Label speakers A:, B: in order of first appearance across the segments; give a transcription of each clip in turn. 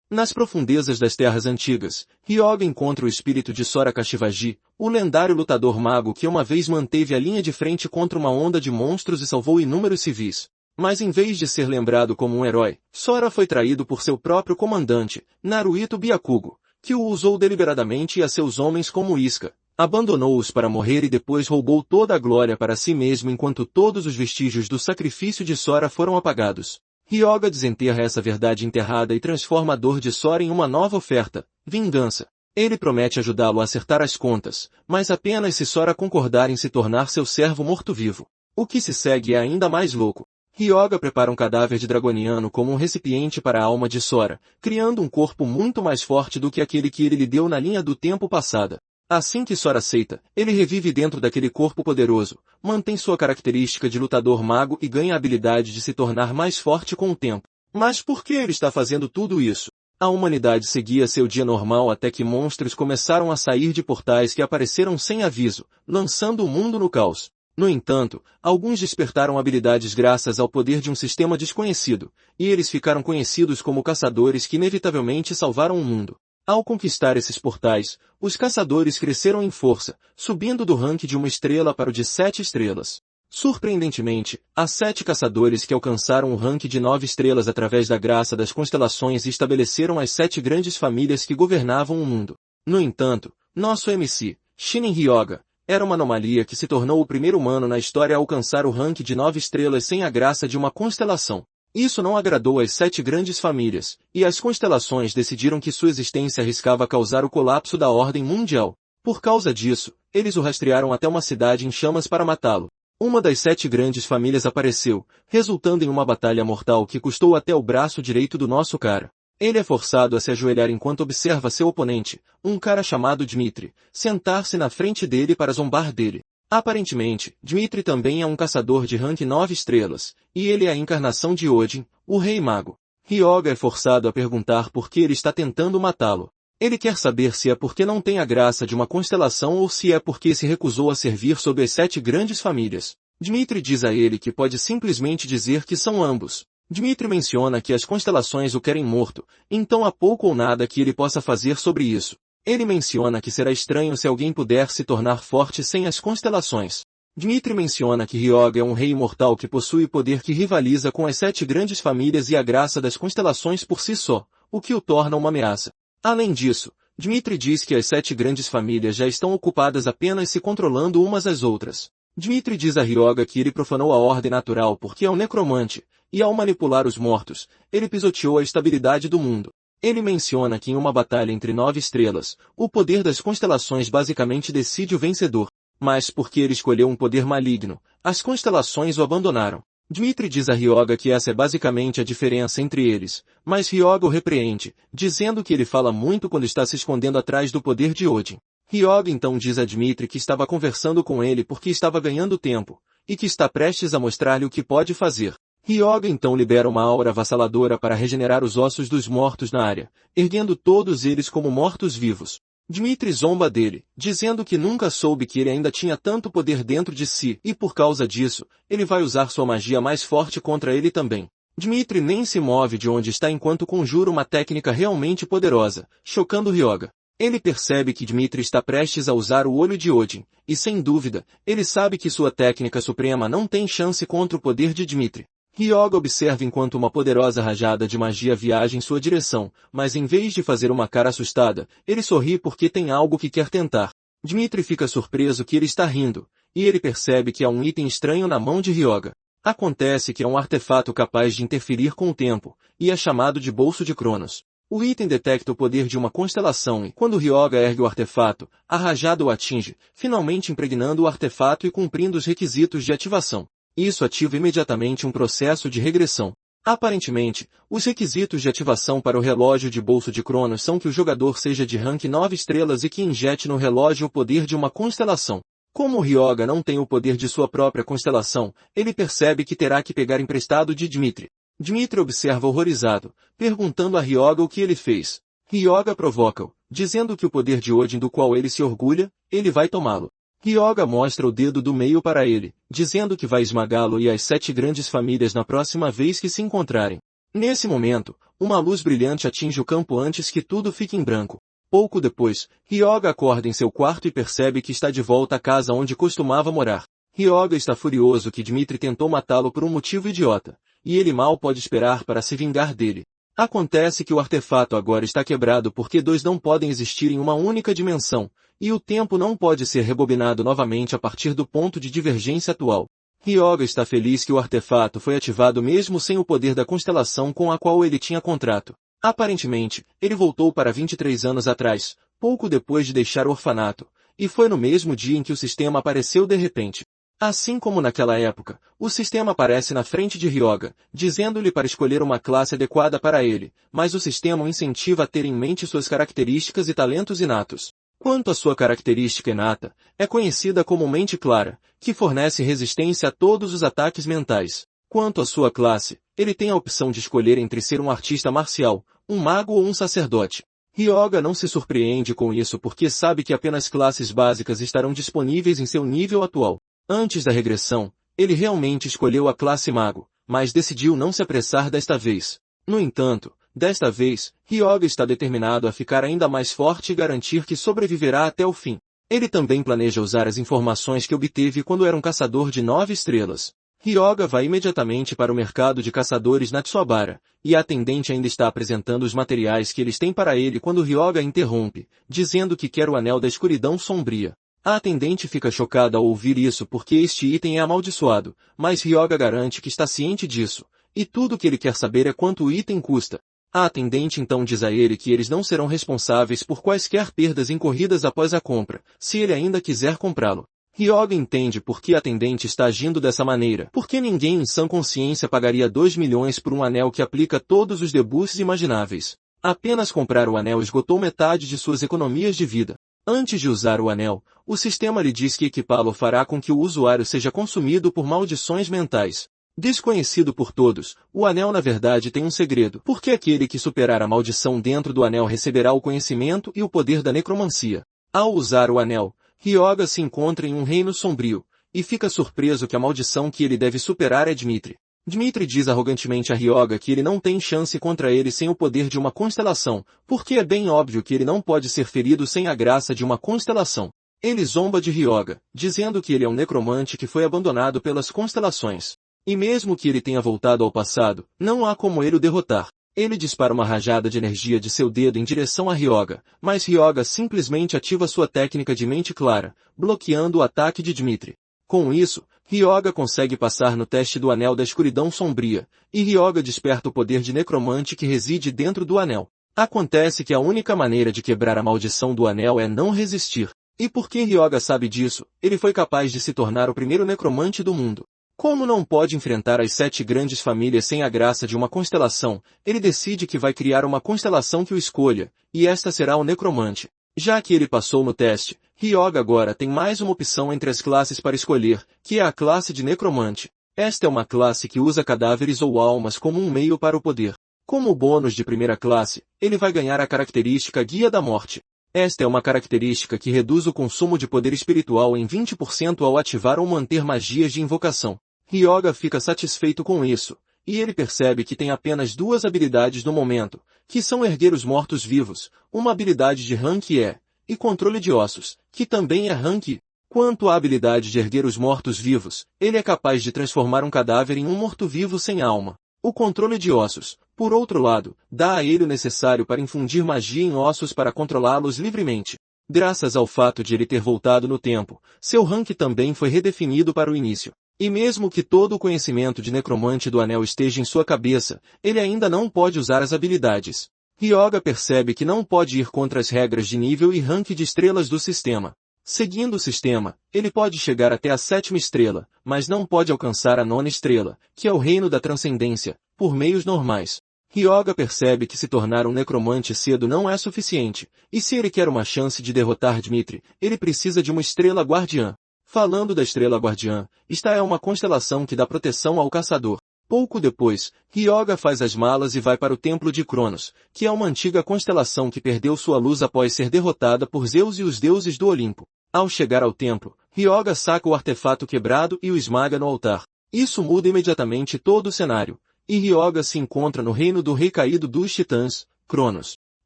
A: Nas profundezas das terras antigas, Ryoga encontra o espírito de Sora Kashivaji, o lendário lutador mago que uma vez manteve a linha de frente contra uma onda de monstros e salvou inúmeros civis. Mas em vez de ser lembrado como um herói, Sora foi traído por seu próprio comandante, Naruhito Byakugo, que o usou deliberadamente e a seus homens como isca, abandonou-os para morrer e depois roubou toda a glória para si mesmo enquanto todos os vestígios do sacrifício de Sora foram apagados. Ryoga desenterra essa verdade enterrada e transforma a dor de Sora em uma nova oferta, vingança. Ele promete ajudá-lo a acertar as contas, mas apenas se Sora concordar em se tornar seu servo morto-vivo. O que se segue é ainda mais louco. Ryoga prepara um cadáver de dragoniano como um recipiente para a alma de Sora, criando um corpo muito mais forte do que aquele que ele lhe deu na linha do tempo passada. Assim que Sora aceita, ele revive dentro daquele corpo poderoso, mantém sua característica de lutador mago e ganha a habilidade de se tornar mais forte com o tempo. Mas por que ele está fazendo tudo isso? A humanidade seguia seu dia normal até que monstros começaram a sair de portais que apareceram sem aviso, lançando o mundo no caos. No entanto, alguns despertaram habilidades graças ao poder de um sistema desconhecido, e eles ficaram conhecidos como caçadores que inevitavelmente salvaram o mundo. Ao conquistar esses portais, os caçadores cresceram em força, subindo do rank de 1 estrela para o de 7 estrelas. Surpreendentemente, há 7 caçadores que alcançaram o rank de 9 estrelas através da graça das constelações e estabeleceram as 7 grandes famílias que governavam o mundo. No entanto, nosso MC, Shinin Ryoga, era uma anomalia que se tornou o primeiro humano na história a alcançar o rank de 9 estrelas sem a graça de uma constelação. Isso não agradou às 7 grandes famílias, e as constelações decidiram que sua existência arriscava causar o colapso da ordem mundial. Por causa disso, eles o rastrearam até uma cidade em chamas para matá-lo. Uma das 7 grandes famílias apareceu, resultando em uma batalha mortal que custou até o braço direito do nosso cara. Ele é forçado a se ajoelhar enquanto observa seu oponente, um cara chamado Dmitri, sentar-se na frente dele para zombar dele. Aparentemente, Dmitri também é um caçador de rank 9 estrelas, e ele é a encarnação de Odin, o Rei Mago. Ryoga é forçado a perguntar por que ele está tentando matá-lo. Ele quer saber se é porque não tem a graça de uma constelação ou se é porque se recusou a servir sob as 7 grandes famílias. Dmitri diz a ele que pode simplesmente dizer que são ambos. Dmitri menciona que as constelações o querem morto, então há pouco ou nada que ele possa fazer sobre isso. Ele menciona que será estranho se alguém puder se tornar forte sem as constelações. Dmitri menciona que Ryoga é um rei imortal que possui poder que rivaliza com as 7 grandes famílias e a graça das constelações por si só, o que o torna uma ameaça. Além disso, Dmitri diz que as 7 grandes famílias já estão ocupadas apenas se controlando umas às outras. Dmitri diz a Ryoga que ele profanou a ordem natural porque é um necromante, e ao manipular os mortos, ele pisoteou a estabilidade do mundo. Ele menciona que em uma batalha entre 9 estrelas, o poder das constelações basicamente decide o vencedor. Mas porque ele escolheu um poder maligno, as constelações o abandonaram. Dmitri diz a Ryoga que essa é basicamente a diferença entre eles, mas Ryoga o repreende, dizendo que ele fala muito quando está se escondendo atrás do poder de Odin. Ryoga então diz a Dmitri que estava conversando com ele porque estava ganhando tempo, e que está prestes a mostrar-lhe o que pode fazer. Ryoga então libera uma aura avassaladora para regenerar os ossos dos mortos na área, erguendo todos eles como mortos-vivos. Dmitri zomba dele, dizendo que nunca soube que ele ainda tinha tanto poder dentro de si, e por causa disso, ele vai usar sua magia mais forte contra ele também. Dmitri nem se move de onde está enquanto conjura uma técnica realmente poderosa, chocando Ryoga. Ele percebe que Dmitri está prestes a usar o olho de Odin, e sem dúvida, ele sabe que sua técnica suprema não tem chance contra o poder de Dmitri. Ryoga observa enquanto uma poderosa rajada de magia viaja em sua direção, mas em vez de fazer uma cara assustada, ele sorri porque tem algo que quer tentar. Dmitri fica surpreso que ele está rindo, e ele percebe que há um item estranho na mão de Ryoga. Acontece que é um artefato capaz de interferir com o tempo, e é chamado de Bolso de Cronos. O item detecta o poder de uma constelação e, quando Ryoga ergue o artefato, a rajada o atinge, finalmente impregnando o artefato e cumprindo os requisitos de ativação. Isso ativa imediatamente um processo de regressão. Aparentemente, os requisitos de ativação para o relógio de Bolso de Cronos são que o jogador seja de rank 9 estrelas e que injete no relógio o poder de uma constelação. Como Ryoga não tem o poder de sua própria constelação, ele percebe que terá que pegar emprestado de Dmitri. Dmitri observa horrorizado, perguntando a Ryoga o que ele fez. Ryoga provoca-o, dizendo que o poder de Odin do qual ele se orgulha, ele vai tomá-lo. Ryoga mostra o dedo do meio para ele, dizendo que vai esmagá-lo e as 7 grandes famílias na próxima vez que se encontrarem. Nesse momento, uma luz brilhante atinge o campo antes que tudo fique em branco. Pouco depois, Ryoga acorda em seu quarto e percebe que está de volta à casa onde costumava morar. Ryoga está furioso que Dmitri tentou matá-lo por um motivo idiota, e ele mal pode esperar para se vingar dele. Acontece que o artefato agora está quebrado porque dois não podem existir em uma única dimensão, e o tempo não pode ser rebobinado novamente a partir do ponto de divergência atual. Ryoga está feliz que o artefato foi ativado mesmo sem o poder da constelação com a qual ele tinha contrato. Aparentemente, ele voltou para 23 anos atrás, pouco depois de deixar o orfanato, e foi no mesmo dia em que o sistema apareceu de repente. Assim como naquela época, o sistema aparece na frente de Ryoga, dizendo-lhe para escolher uma classe adequada para ele, mas o sistema o incentiva a ter em mente suas características e talentos inatos. Quanto à sua característica inata, é conhecida como mente clara, que fornece resistência a todos os ataques mentais. Quanto à sua classe, ele tem a opção de escolher entre ser um artista marcial, um mago ou um sacerdote. Ryoga não se surpreende com isso porque sabe que apenas classes básicas estarão disponíveis em seu nível atual. Antes da regressão, ele realmente escolheu a classe mago, mas decidiu não se apressar desta vez. No entanto, desta vez, Ryoga está determinado a ficar ainda mais forte e garantir que sobreviverá até o fim. Ele também planeja usar as informações que obteve quando era um caçador de 9 estrelas. Ryoga vai imediatamente para o mercado de caçadores na Tsuabara, e a atendente ainda está apresentando os materiais que eles têm para ele quando Ryoga interrompe, dizendo que quer o Anel da Escuridão Sombria. A atendente fica chocada ao ouvir isso porque este item é amaldiçoado, mas Ryoga garante que está ciente disso, e tudo o que ele quer saber é quanto o item custa. A atendente então diz a ele que eles não serão responsáveis por quaisquer perdas incorridas após a compra, se ele ainda quiser comprá-lo. Ryoga entende por que a atendente está agindo dessa maneira, porque ninguém em sã consciência pagaria 2 milhões por um anel que aplica todos os debuffs imagináveis. Apenas comprar o anel esgotou metade de suas economias de vida. Antes de usar o anel, o sistema lhe diz que equipá-lo fará com que o usuário seja consumido por maldições mentais. Desconhecido por todos, o anel na verdade tem um segredo, porque aquele que superar a maldição dentro do anel receberá o conhecimento e o poder da necromancia. Ao usar o anel, Ryoga se encontra em um reino sombrio, e fica surpreso que a maldição que ele deve superar é Dmitri. Dmitri diz arrogantemente a Ryoga que ele não tem chance contra ele sem o poder de uma constelação, porque é bem óbvio que ele não pode ser ferido sem a graça de uma constelação. Ele zomba de Ryoga, dizendo que ele é um necromante que foi abandonado pelas constelações. E mesmo que ele tenha voltado ao passado, não há como ele o derrotar. Ele dispara uma rajada de energia de seu dedo em direção a Ryoga, mas Ryoga simplesmente ativa sua técnica de mente clara, bloqueando o ataque de Dmitri. Com isso, Ryoga consegue passar no teste do Anel da Escuridão Sombria, e Ryoga desperta o poder de necromante que reside dentro do anel. Acontece que a única maneira de quebrar a maldição do anel é não resistir. E porque Ryoga sabe disso, ele foi capaz de se tornar o primeiro necromante do mundo. Como não pode enfrentar as 7 grandes famílias sem a graça de uma constelação, ele decide que vai criar uma constelação que o escolha, e esta será o necromante. Já que ele passou no teste, Ryoga agora tem mais uma opção entre as classes para escolher, que é a classe de necromante. Esta é uma classe que usa cadáveres ou almas como um meio para o poder. Como bônus de primeira classe, ele vai ganhar a característica Guia da Morte. Esta é uma característica que reduz o consumo de poder espiritual em 20% ao ativar ou manter magias de invocação. Ryoga fica satisfeito com isso, e ele percebe que tem apenas 2 habilidades no momento, que são erguer os mortos-vivos, uma habilidade de rank E, e controle de ossos, que também é rank I. Quanto à habilidade de erguer os mortos-vivos, ele é capaz de transformar um cadáver em um morto-vivo sem alma. O controle de ossos, por outro lado, dá a ele o necessário para infundir magia em ossos para controlá-los livremente. Graças ao fato de ele ter voltado no tempo, seu rank também foi redefinido para o início. E mesmo que todo o conhecimento de necromante do anel esteja em sua cabeça, ele ainda não pode usar as habilidades. Ryoga percebe que não pode ir contra as regras de nível e rank de estrelas do sistema. Seguindo o sistema, ele pode chegar até a 7ª estrela, mas não pode alcançar a 9ª estrela, que é o reino da transcendência, por meios normais. Ryoga percebe que se tornar um necromante cedo não é suficiente, e se ele quer uma chance de derrotar Dmitri, ele precisa de uma estrela guardiã. Falando da estrela guardiã, esta é uma constelação que dá proteção ao caçador. Pouco depois, Ryoga faz as malas e vai para o Templo de Cronos, que é uma antiga constelação que perdeu sua luz após ser derrotada por Zeus e os deuses do Olimpo. Ao chegar ao templo, Ryoga saca o artefato quebrado e o esmaga no altar. Isso muda imediatamente todo o cenário, e Ryoga se encontra no reino do rei caído dos titãs, Cronos.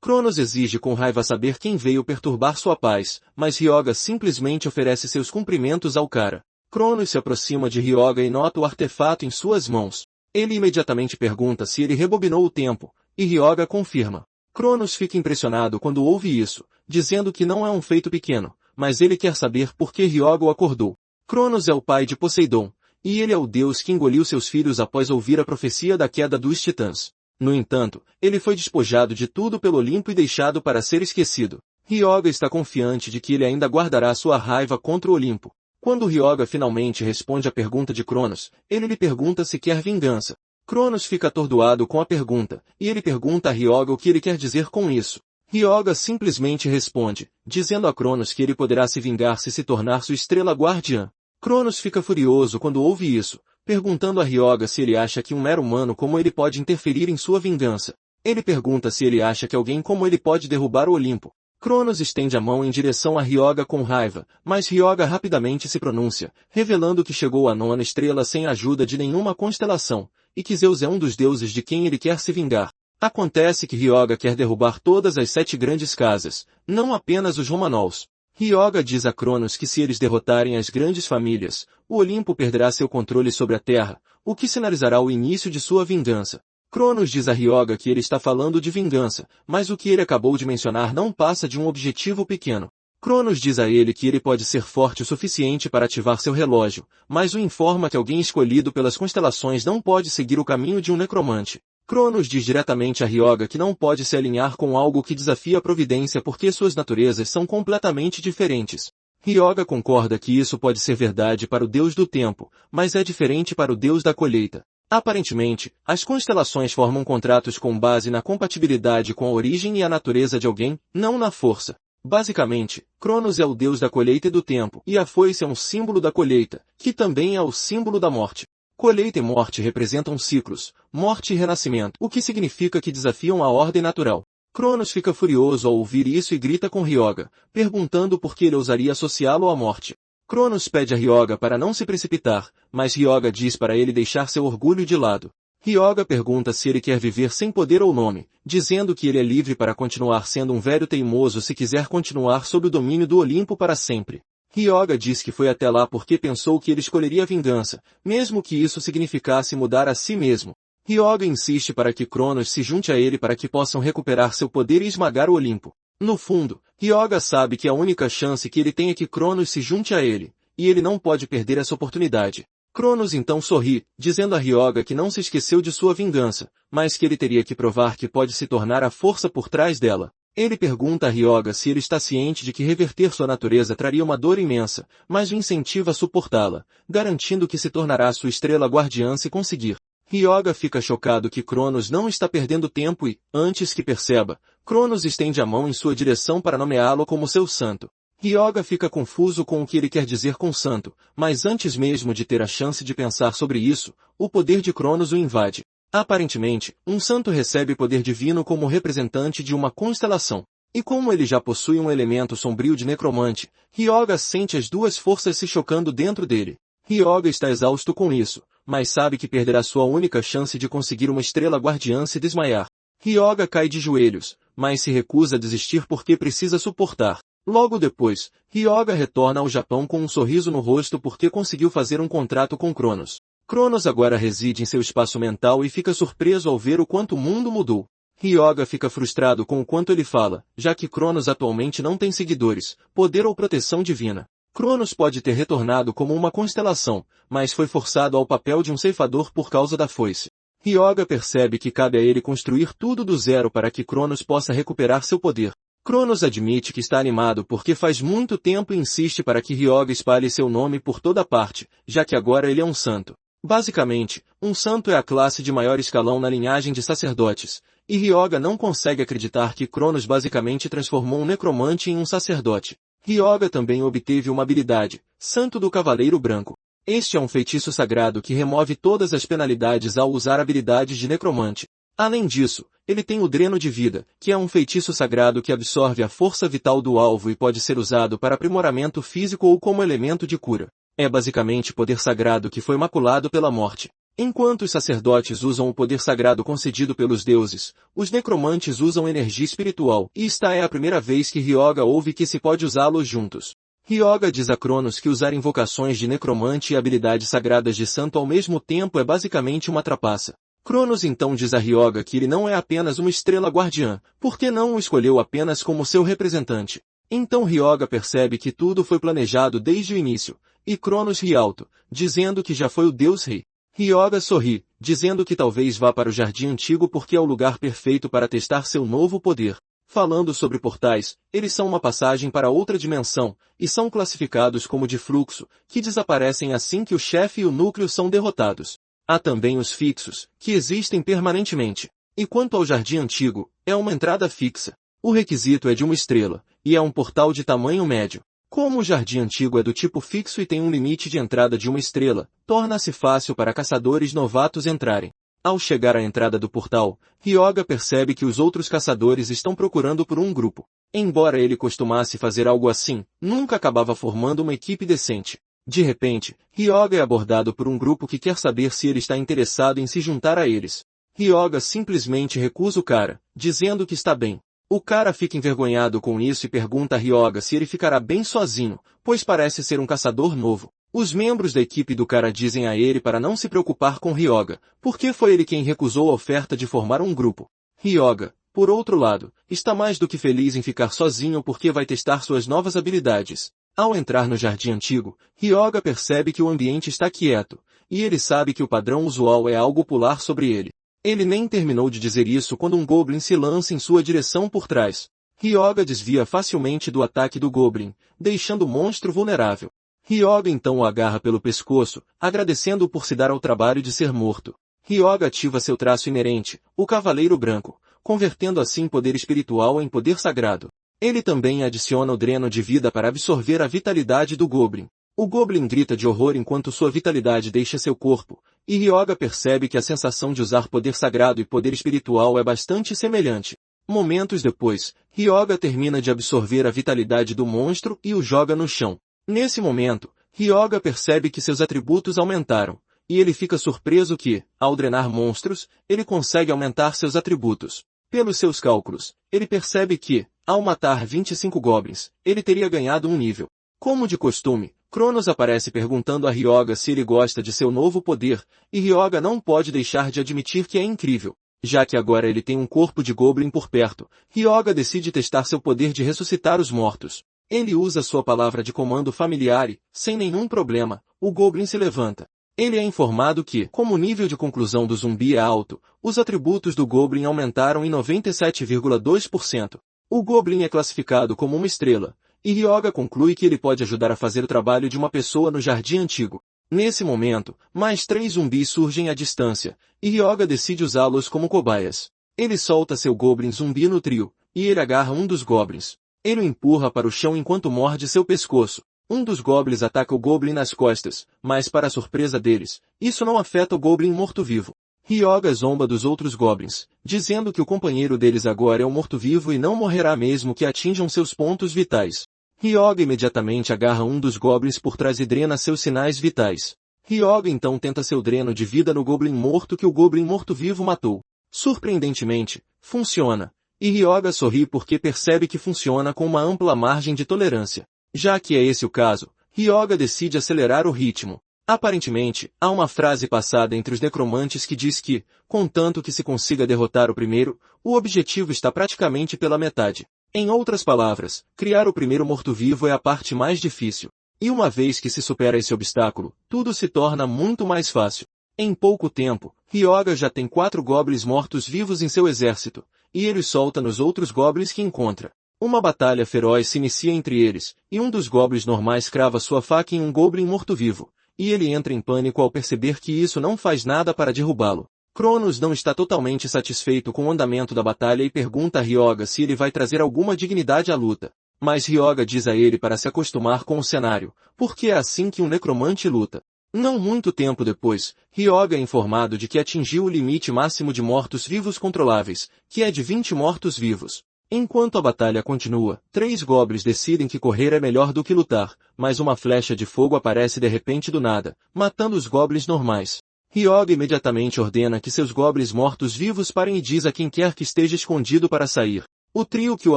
A: Cronos exige com raiva saber quem veio perturbar sua paz, mas Ryoga simplesmente oferece seus cumprimentos ao cara. Cronos se aproxima de Ryoga e nota o artefato em suas mãos. Ele imediatamente pergunta se ele rebobinou o tempo, e Ryoga confirma. Cronos fica impressionado quando ouve isso, dizendo que não é um feito pequeno, mas ele quer saber por que Ryoga o acordou. Cronos é o pai de Poseidon, e ele é o deus que engoliu seus filhos após ouvir a profecia da queda dos titãs. No entanto, ele foi despojado de tudo pelo Olimpo e deixado para ser esquecido. Ryoga está confiante de que ele ainda guardará sua raiva contra o Olimpo. Quando Ryoga finalmente responde à pergunta de Cronos, ele lhe pergunta se quer vingança. Cronos fica atordoado com a pergunta, e ele pergunta a Ryoga o que ele quer dizer com isso. Ryoga simplesmente responde, dizendo a Cronos que ele poderá se vingar se tornar sua estrela guardiã. Cronos fica furioso quando ouve isso, perguntando a Ryoga se ele acha que um mero humano como ele pode interferir em sua vingança. Ele pergunta se ele acha que alguém como ele pode derrubar o Olimpo. Cronos estende a mão em direção a Ryoga com raiva, mas Ryoga rapidamente se pronuncia, revelando que chegou à 9ª estrela sem a ajuda de nenhuma constelação, e que Zeus é um dos deuses de quem ele quer se vingar. Acontece que Ryoga quer derrubar todas as 7 grandes casas, não apenas os Romanols. Ryoga diz a Cronos que se eles derrotarem as grandes famílias, o Olimpo perderá seu controle sobre a Terra, o que sinalizará o início de sua vingança. Cronos diz a Ryoga que ele está falando de vingança, mas o que ele acabou de mencionar não passa de um objetivo pequeno. Cronos diz a ele que ele pode ser forte o suficiente para ativar seu relógio, mas o informa que alguém escolhido pelas constelações não pode seguir o caminho de um necromante. Cronos diz diretamente a Ryoga que não pode se alinhar com algo que desafia a providência porque suas naturezas são completamente diferentes. Ryoga concorda que isso pode ser verdade para o deus do tempo, mas é diferente para o deus da colheita. Aparentemente, as constelações formam contratos com base na compatibilidade com a origem e a natureza de alguém, não na força. Basicamente, Cronos é o deus da colheita e do tempo, e a foice é um símbolo da colheita, que também é o símbolo da morte. Colheita e morte representam ciclos, morte e renascimento, o que significa que desafiam a ordem natural. Cronos fica furioso ao ouvir isso e grita com Ryoga, perguntando por que ele ousaria associá-lo à morte. Cronos pede a Ryoga para não se precipitar, mas Ryoga diz para ele deixar seu orgulho de lado. Ryoga pergunta se ele quer viver sem poder ou nome, dizendo que ele é livre para continuar sendo um velho teimoso se quiser continuar sob o domínio do Olimpo para sempre. Ryoga diz que foi até lá porque pensou que ele escolheria a vingança, mesmo que isso significasse mudar a si mesmo. Ryoga insiste para que Cronos se junte a ele para que possam recuperar seu poder e esmagar o Olimpo. No fundo, Ryoga sabe que a única chance que ele tem é que Cronos se junte a ele, e ele não pode perder essa oportunidade. Cronos então sorri, dizendo a Ryoga que não se esqueceu de sua vingança, mas que ele teria que provar que pode se tornar a força por trás dela. Ele pergunta a Ryoga se ele está ciente de que reverter sua natureza traria uma dor imensa, mas o incentiva a suportá-la, garantindo que se tornará sua estrela guardiã se conseguir. Ryoga fica chocado que Cronos não está perdendo tempo e, antes que perceba, Cronos estende a mão em sua direção para nomeá-lo como seu santo. Ryoga fica confuso com o que ele quer dizer com santo, mas antes mesmo de ter a chance de pensar sobre isso, o poder de Cronos o invade. Aparentemente, um santo recebe poder divino como representante de uma constelação. E como ele já possui um elemento sombrio de necromante, Ryoga sente as duas forças se chocando dentro dele. Ryoga está exausto com isso, mas sabe que perderá sua única chance de conseguir uma estrela guardiã se desmaiar. Ryoga cai de joelhos, mas se recusa a desistir porque precisa suportar. Logo depois, Ryoga retorna ao Japão com um sorriso no rosto porque conseguiu fazer um contrato com Cronos. Cronos agora reside em seu espaço mental e fica surpreso ao ver o quanto o mundo mudou. Ryoga fica frustrado com o quanto ele fala, já que Cronos atualmente não tem seguidores, poder ou proteção divina. Cronos pode ter retornado como uma constelação, mas foi forçado ao papel de um ceifador por causa da foice. Ryoga percebe que cabe a ele construir tudo do zero para que Cronos possa recuperar seu poder. Cronos admite que está animado porque faz muito tempo e insiste para que Ryoga espalhe seu nome por toda parte, já que agora ele é um santo. Basicamente, um santo é a classe de maior escalão na linhagem de sacerdotes, e Ryoga não consegue acreditar que Cronos basicamente transformou um necromante em um sacerdote. Ryoga também obteve uma habilidade, Santo do Cavaleiro Branco. Este é um feitiço sagrado que remove todas as penalidades ao usar habilidades de necromante. Além disso, ele tem o Dreno de Vida, que é um feitiço sagrado que absorve a força vital do alvo e pode ser usado para aprimoramento físico ou como elemento de cura. É basicamente poder sagrado que foi maculado pela morte. Enquanto os sacerdotes usam o poder sagrado concedido pelos deuses, os necromantes usam energia espiritual, e esta é a primeira vez que Ryoga ouve que se pode usá-los juntos. Ryoga diz a Cronos que usar invocações de necromante e habilidades sagradas de santo ao mesmo tempo é basicamente uma trapaça. Cronos então diz a Ryoga que ele não é apenas uma estrela guardiã, porque não o escolheu apenas como seu representante. Então Ryoga percebe que tudo foi planejado desde o início, e Cronos ri alto, dizendo que já foi o Deus Rei. Ryoga sorri, dizendo que talvez vá para o Jardim Antigo porque é o lugar perfeito para testar seu novo poder. Falando sobre portais, eles são uma passagem para outra dimensão, e são classificados como de fluxo, que desaparecem assim que o chefe e o núcleo são derrotados. Há também os fixos, que existem permanentemente. E quanto ao Jardim Antigo, é uma entrada fixa. O requisito é de uma estrela, e é um portal de tamanho médio. Como o Jardim Antigo é do tipo fixo e tem um limite de entrada de uma estrela, torna-se fácil para caçadores novatos entrarem. Ao chegar à entrada do portal, Ryoga percebe que os outros caçadores estão procurando por um grupo. Embora ele costumasse fazer algo assim, nunca acabava formando uma equipe decente. De repente, Ryoga é abordado por um grupo que quer saber se ele está interessado em se juntar a eles. Ryoga simplesmente recusa o cara, dizendo que está bem. O cara fica envergonhado com isso e pergunta a Ryoga se ele ficará bem sozinho, pois parece ser um caçador novo. Os membros da equipe do cara dizem a ele para não se preocupar com Ryoga, porque foi ele quem recusou a oferta de formar um grupo. Ryoga, por outro lado, está mais do que feliz em ficar sozinho porque vai testar suas novas habilidades. Ao entrar no Jardim Antigo, Ryoga percebe que o ambiente está quieto, e ele sabe que o padrão usual é algo pular sobre ele. Ele nem terminou de dizer isso quando um Goblin se lança em sua direção por trás. Ryoga desvia facilmente do ataque do Goblin, deixando o monstro vulnerável. Ryoga então o agarra pelo pescoço, agradecendo-o por se dar ao trabalho de ser morto. Ryoga ativa seu traço inerente, o Cavaleiro Branco, convertendo assim poder espiritual em poder sagrado. Ele também adiciona o dreno de vida para absorver a vitalidade do Goblin. O Goblin grita de horror enquanto sua vitalidade deixa seu corpo, e Ryoga percebe que a sensação de usar poder sagrado e poder espiritual é bastante semelhante. Momentos depois, Ryoga termina de absorver a vitalidade do monstro e o joga no chão. Nesse momento, Ryoga percebe que seus atributos aumentaram, e ele fica surpreso que, ao drenar monstros, ele consegue aumentar seus atributos. Pelos seus cálculos, ele percebe que, ao matar 25 goblins, ele teria ganhado um nível. Como de costume, Cronos aparece perguntando a Ryoga se ele gosta de seu novo poder, e Ryoga não pode deixar de admitir que é incrível. Já que agora ele tem um corpo de Goblin por perto, Ryoga decide testar seu poder de ressuscitar os mortos. Ele usa sua palavra de comando familiar e, sem nenhum problema, o Goblin se levanta. Ele é informado que, como o nível de conclusão do zumbi é alto, os atributos do Goblin aumentaram em 97,2%. O Goblin é classificado como uma estrela, e Ryoga conclui que ele pode ajudar a fazer o trabalho de uma pessoa no Jardim Antigo. Nesse momento, mais 3 zumbis surgem à distância, e Ryoga decide usá-los como cobaias. Ele solta seu Goblin zumbi no trio, e ele agarra um dos Goblins. Ele o empurra para o chão enquanto morde seu pescoço. Um dos Goblins ataca o Goblin nas costas, mas para a surpresa deles, isso não afeta o Goblin morto-vivo. Ryoga zomba dos outros Goblins, dizendo que o companheiro deles agora é um morto-vivo e não morrerá mesmo que atinjam seus pontos vitais. Ryoga imediatamente agarra um dos Goblins por trás e drena seus sinais vitais. Ryoga então tenta seu dreno de vida no Goblin morto que o Goblin morto-vivo matou. Surpreendentemente, funciona. E Ryoga sorri porque percebe que funciona com uma ampla margem de tolerância. Já que é esse o caso, Ryoga decide acelerar o ritmo. Aparentemente, há uma frase passada entre os necromantes que diz que, contanto que se consiga derrotar o primeiro, o objetivo está praticamente pela metade. Em outras palavras, criar o primeiro morto-vivo é a parte mais difícil. E uma vez que se supera esse obstáculo, tudo se torna muito mais fácil. Em pouco tempo, Ryoga já tem 4 goblins mortos-vivos em seu exército, e ele os solta nos outros goblins que encontra. Uma batalha feroz se inicia entre eles, e um dos goblins normais crava sua faca em um goblin morto-vivo, e ele entra em pânico ao perceber que isso não faz nada para derrubá-lo. Cronos não está totalmente satisfeito com o andamento da batalha e pergunta a Ryoga se ele vai trazer alguma dignidade à luta. Mas Ryoga diz a ele para se acostumar com o cenário, porque é assim que um necromante luta. Não muito tempo depois, Ryoga é informado de que atingiu o limite máximo de mortos-vivos controláveis, que é de 20 mortos-vivos. Enquanto a batalha continua, 3 goblins decidem que correr é melhor do que lutar, mas uma flecha de fogo aparece de repente do nada, matando os goblins normais. Hyoga imediatamente ordena que seus goblins mortos-vivos parem e diz a quem quer que esteja escondido para sair. O trio que o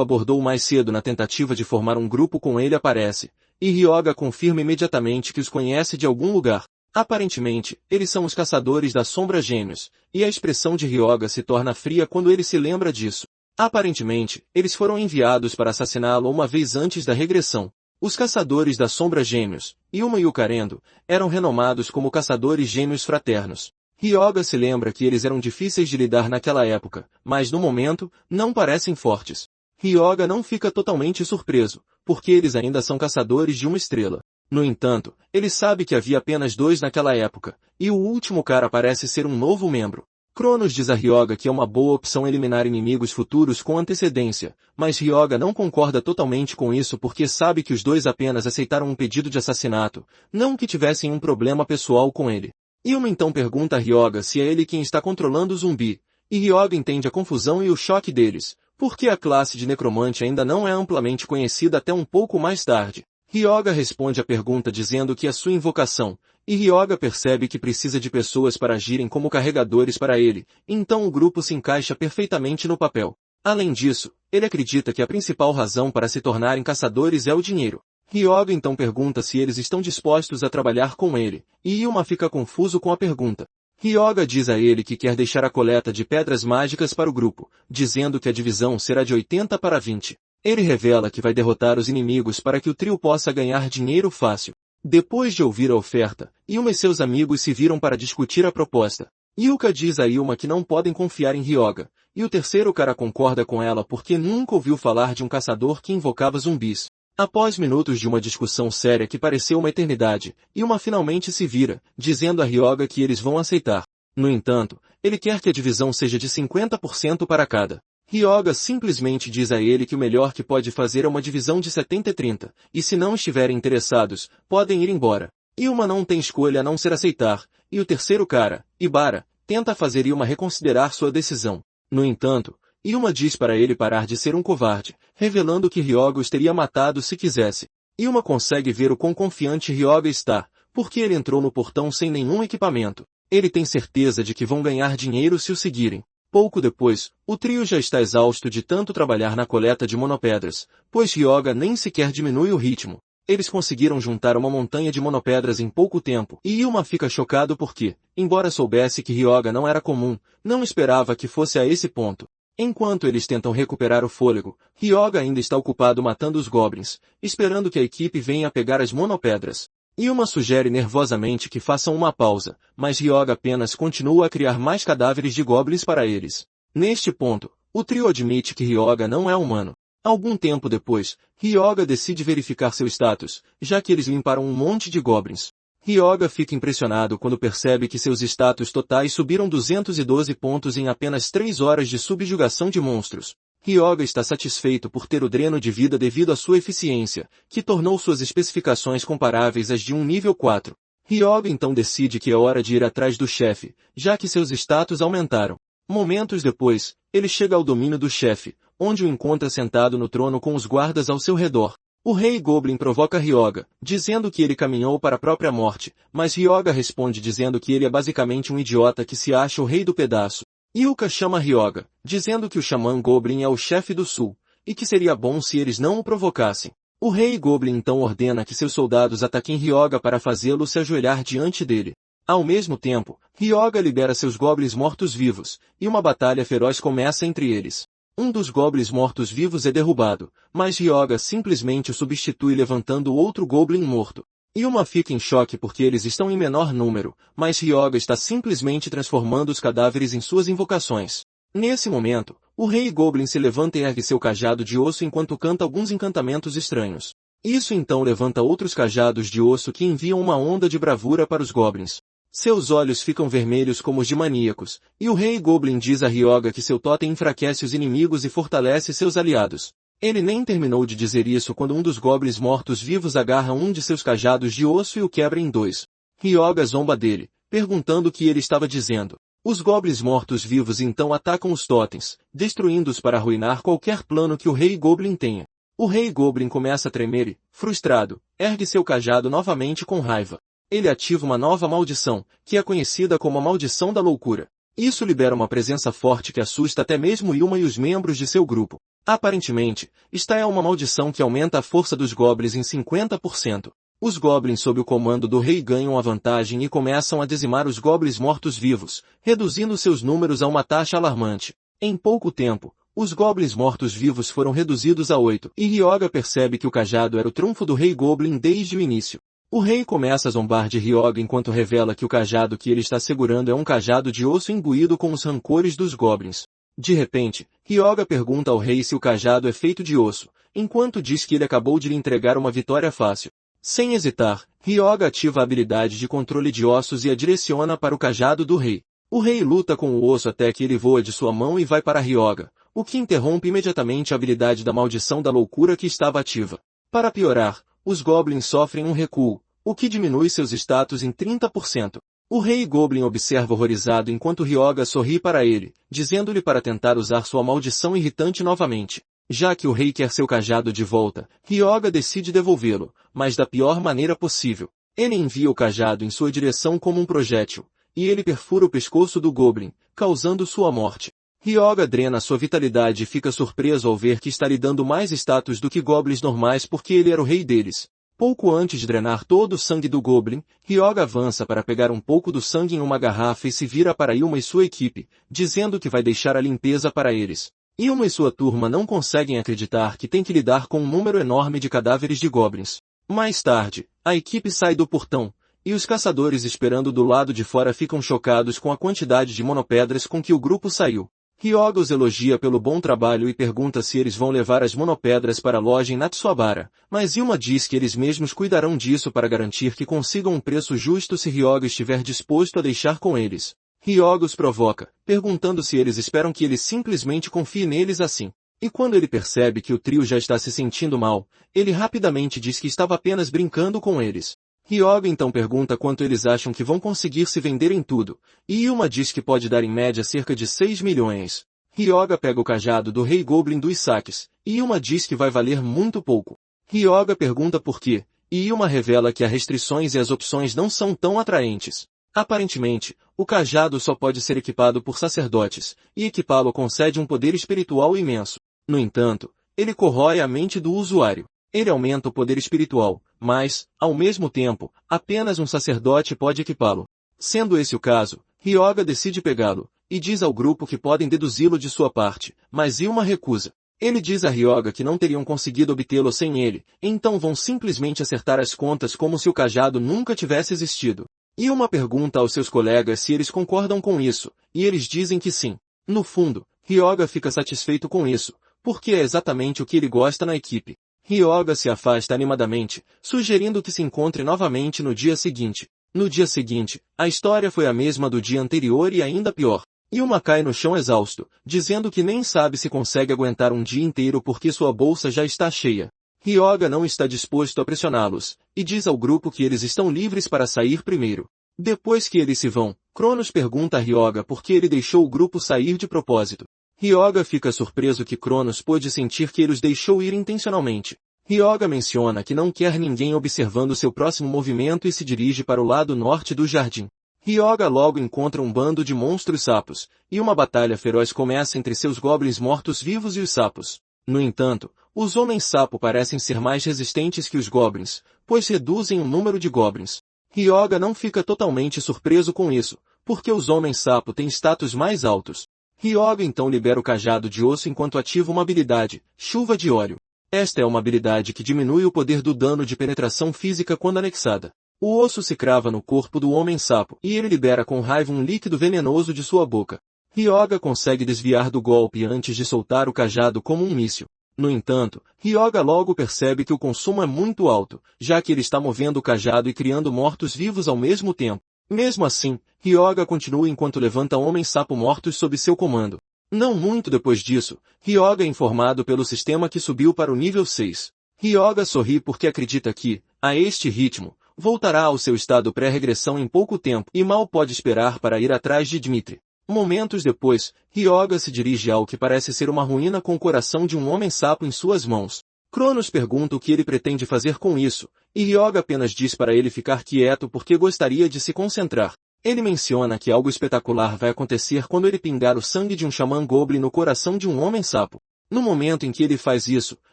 A: abordou mais cedo na tentativa de formar um grupo com ele aparece, e Hyoga confirma imediatamente que os conhece de algum lugar. Aparentemente, eles são os caçadores da sombra gêmeos, e a expressão de Hyoga se torna fria quando ele se lembra disso. Aparentemente, eles foram enviados para assassiná-lo uma vez antes da regressão. Os caçadores da sombra gêmeos, Yuma e Ukarendo, eram renomados como caçadores gêmeos fraternos. Hyoga se lembra que eles eram difíceis de lidar naquela época, mas no momento, não parecem fortes. Hyoga não fica totalmente surpreso, porque eles ainda são caçadores de uma estrela. No entanto, ele sabe que havia apenas 2 naquela época, e o último cara parece ser um novo membro. Cronos diz a Hyoga que é uma boa opção eliminar inimigos futuros com antecedência, mas Hyoga não concorda totalmente com isso porque sabe que os 2 apenas aceitaram um pedido de assassinato, não que tivessem um problema pessoal com ele. Yuma então pergunta a Hyoga se é ele quem está controlando o zumbi, e Hyoga entende a confusão e o choque deles, porque a classe de necromante ainda não é amplamente conhecida até um pouco mais tarde. Hyoga responde à pergunta dizendo que é sua invocação, e Hyoga percebe que precisa de pessoas para agirem como carregadores para ele, então o grupo se encaixa perfeitamente no papel. Além disso, ele acredita que a principal razão para se tornarem caçadores é o dinheiro. Hyoga então pergunta se eles estão dispostos a trabalhar com ele, e Yuma fica confuso com a pergunta. Hyoga diz a ele que quer deixar a coleta de pedras mágicas para o grupo, dizendo que a divisão será de 80 para 20. Ele revela que vai derrotar os inimigos para que o trio possa ganhar dinheiro fácil. Depois de ouvir a oferta, Yuma e seus amigos se viram para discutir a proposta. Yuka diz a Yuma que não podem confiar em Hyoga, e o terceiro cara concorda com ela porque nunca ouviu falar de um caçador que invocava zumbis. Após minutos de uma discussão séria que pareceu uma eternidade, Yuma finalmente se vira, dizendo a Hyoga que eles vão aceitar. No entanto, ele quer que a divisão seja de 50% para cada. Hyoga simplesmente diz a ele que o melhor que pode fazer é uma divisão de 70 e 30, e se não estiverem interessados, podem ir embora. Yuma não tem escolha a não ser aceitar, e o terceiro cara, Ibara, tenta fazer Yuma reconsiderar sua decisão. No entanto, Yuma diz para ele parar de ser um covarde, revelando que Hyoga os teria matado se quisesse. Yuma consegue ver o quão confiante Hyoga está, porque ele entrou no portão sem nenhum equipamento. Ele tem certeza de que vão ganhar dinheiro se o seguirem. Pouco depois, o trio já está exausto de tanto trabalhar na coleta de monopedras, pois Hyoga nem sequer diminui o ritmo. Eles conseguiram juntar uma montanha de monopedras em pouco tempo, e Yuma fica chocado porque, embora soubesse que Hyoga não era comum, não esperava que fosse a esse ponto. Enquanto eles tentam recuperar o fôlego, Hyoga ainda está ocupado matando os goblins, esperando que a equipe venha a pegar as monopedras. Yuma sugere nervosamente que façam uma pausa, mas Hyoga apenas continua a criar mais cadáveres de goblins para eles. Neste ponto, o trio admite que Hyoga não é humano. Algum tempo depois, Hyoga decide verificar seu status, já que eles limparam um monte de goblins. Hyoga fica impressionado quando percebe que seus status totais subiram 212 pontos em apenas 3 horas de subjugação de monstros. Hyoga está satisfeito por ter o dreno de vida devido à sua eficiência, que tornou suas especificações comparáveis às de um nível 4. Hyoga então decide que é hora de ir atrás do chefe, já que seus status aumentaram. Momentos depois, ele chega ao domínio do chefe, onde o encontra sentado no trono com os guardas ao seu redor. O rei Goblin provoca Hyoga, dizendo que ele caminhou para a própria morte, mas Hyoga responde dizendo que ele é basicamente um idiota que se acha o rei do pedaço. Yuka chama Hyoga, dizendo que o xamã Goblin é o chefe do sul, e que seria bom se eles não o provocassem. O rei Goblin então ordena que seus soldados ataquem Hyoga para fazê-lo se ajoelhar diante dele. Ao mesmo tempo, Hyoga libera seus goblins mortos-vivos, e uma batalha feroz começa entre eles. Um dos goblins mortos-vivos é derrubado, mas Hyoga simplesmente o substitui levantando outro goblin morto. Yuma fica em choque porque eles estão em menor número, mas Hyoga está simplesmente transformando os cadáveres em suas invocações. Nesse momento, o rei Goblin se levanta e ergue seu cajado de osso enquanto canta alguns encantamentos estranhos. Isso então levanta outros cajados de osso que enviam uma onda de bravura para os goblins. Seus olhos ficam vermelhos como os de maníacos, e o rei Goblin diz a Hyoga que seu totem enfraquece os inimigos e fortalece seus aliados. Ele nem terminou de dizer isso quando um dos goblins mortos-vivos agarra um de seus cajados de osso e o quebra em 2. Hyoga zomba dele, perguntando o que ele estava dizendo. Os goblins mortos-vivos então atacam os totens, destruindo-os para arruinar qualquer plano que o rei Goblin tenha. O rei Goblin começa a tremer e, frustrado, ergue seu cajado novamente com raiva. ele ativa uma nova maldição, que é conhecida como a Maldição da Loucura. Isso libera uma presença forte que assusta até mesmo Yuma e os membros de seu grupo. Aparentemente, esta é uma maldição que aumenta a força dos goblins em 50%. Os goblins sob o comando do rei ganham a vantagem e começam a dizimar os goblins mortos-vivos, reduzindo seus números a uma taxa alarmante. Em pouco tempo, os goblins mortos-vivos foram reduzidos a 8, e Ryoga percebe que o cajado era o trunfo do rei goblin desde o início. O rei começa a zombar de Ryoga enquanto revela que o cajado que ele está segurando é um cajado de osso imbuído com os rancores dos goblins. De repente, Ryoga pergunta ao rei se o cajado é feito de osso, enquanto diz que ele acabou de lhe entregar uma vitória fácil. Sem hesitar, Ryoga ativa a habilidade de controle de ossos e a direciona para o cajado do rei. O rei luta com o osso até que ele voa de sua mão e vai para Ryoga, o que interrompe imediatamente a habilidade da maldição da loucura que estava ativa. Para piorar, os goblins sofrem um recuo, o que diminui seus status em 30%. O rei goblin observa horrorizado enquanto Ryoga sorri para ele, dizendo-lhe para tentar usar sua maldição irritante novamente. Já que o rei quer seu cajado de volta, Ryoga decide devolvê-lo, mas da pior maneira possível. Ele envia o cajado em sua direção como um projétil, e ele perfura o pescoço do goblin, causando sua morte. Ryoga drena sua vitalidade e fica surpreso ao ver que está lhe dando mais status do que goblins normais porque ele era o rei deles. Pouco antes de drenar todo o sangue do goblin, Ryoga avança para pegar um pouco do sangue em uma garrafa e se vira para Yuma e sua equipe, dizendo que vai deixar a limpeza para eles. Yuma e sua turma não conseguem acreditar que tem que lidar com um número enorme de cadáveres de goblins. Mais tarde, a equipe sai do portão, e os caçadores esperando do lado de fora ficam chocados com a quantidade de monopedras com que o grupo saiu. Ryoga os elogia pelo bom trabalho e pergunta se eles vão levar as monopedras para a loja em Natsuabara, mas Yuma diz que eles mesmos cuidarão disso para garantir que consigam um preço justo se Ryoga estiver disposto a deixar com eles. Ryoga os provoca, perguntando se eles esperam que ele simplesmente confie neles assim. E quando ele percebe que o trio já está se sentindo mal, ele rapidamente diz que estava apenas brincando com eles. Ryoga então pergunta quanto eles acham que vão conseguir se vender em tudo, e Yuma diz que pode dar em média cerca de 6 milhões. Ryoga pega o cajado do rei goblin dos saques, e Yuma diz que vai valer muito pouco. Ryoga pergunta por quê, e Yuma revela que as restrições e as opções não são tão atraentes. Aparentemente, o cajado só pode ser equipado por sacerdotes, e equipá-lo concede um poder espiritual imenso. No entanto, ele corrói a mente do usuário. Ele aumenta o poder espiritual, mas, ao mesmo tempo, apenas um sacerdote pode equipá-lo. Sendo esse o caso, Ryoga decide pegá-lo, e diz ao grupo que podem deduzi-lo de sua parte, mas Yuma recusa. Ele diz a Ryoga que não teriam conseguido obtê-lo sem ele, então vão simplesmente acertar as contas como se o cajado nunca tivesse existido. Yuma pergunta aos seus colegas se eles concordam com isso, e eles dizem que sim. No fundo, Ryoga fica satisfeito com isso, porque é exatamente o que ele gosta na equipe. Ryoga se afasta animadamente, sugerindo que se encontre novamente no dia seguinte. No dia seguinte, a história foi a mesma do dia anterior e ainda pior. Yuma cai no chão exausto, dizendo que nem sabe se consegue aguentar um dia inteiro porque sua bolsa já está cheia. Ryoga não está disposto a pressioná-los, e diz ao grupo que eles estão livres para sair primeiro. Depois que eles se vão, Cronos pergunta a Ryoga por que ele deixou o grupo sair de propósito. Ryoga fica surpreso que Cronos pôde sentir que ele os deixou ir intencionalmente. Ryoga menciona que não quer ninguém observando seu próximo movimento e se dirige para o lado norte do jardim. Ryoga logo encontra um bando de monstros sapos, e uma batalha feroz começa entre seus goblins mortos-vivos e os sapos. No entanto, os homens-sapo parecem ser mais resistentes que os goblins, pois reduzem o número de goblins. Ryoga não fica totalmente surpreso com isso, porque os homens-sapo têm status mais altos. Ryoga então libera o cajado de osso enquanto ativa uma habilidade, Chuva de Óleo. Esta é uma habilidade que diminui o poder do dano de penetração física quando anexada. O osso se crava no corpo do homem-sapo e ele libera com raiva um líquido venenoso de sua boca. Ryoga consegue desviar do golpe antes de soltar o cajado como um míssil. No entanto, Ryoga logo percebe que o consumo é muito alto, já que ele está movendo o cajado e criando mortos-vivos ao mesmo tempo. Mesmo assim, Ryoga continua enquanto levanta homens-sapo mortos sob seu comando. Não muito depois disso, Ryoga é informado pelo sistema que subiu para o nível 6. Ryoga sorri porque acredita que, a este ritmo, voltará ao seu estado pré-regressão em pouco tempo e mal pode esperar para ir atrás de Dmitri. Momentos depois, Ryoga se dirige ao que parece ser uma ruína com o coração de um homem-sapo em suas mãos. Cronos pergunta o que ele pretende fazer com isso, e Hyoga apenas diz para ele ficar quieto porque gostaria de se concentrar. Ele menciona que algo espetacular vai acontecer quando ele pingar o sangue de um xamã goblin no coração de um homem-sapo. No momento em que ele faz isso,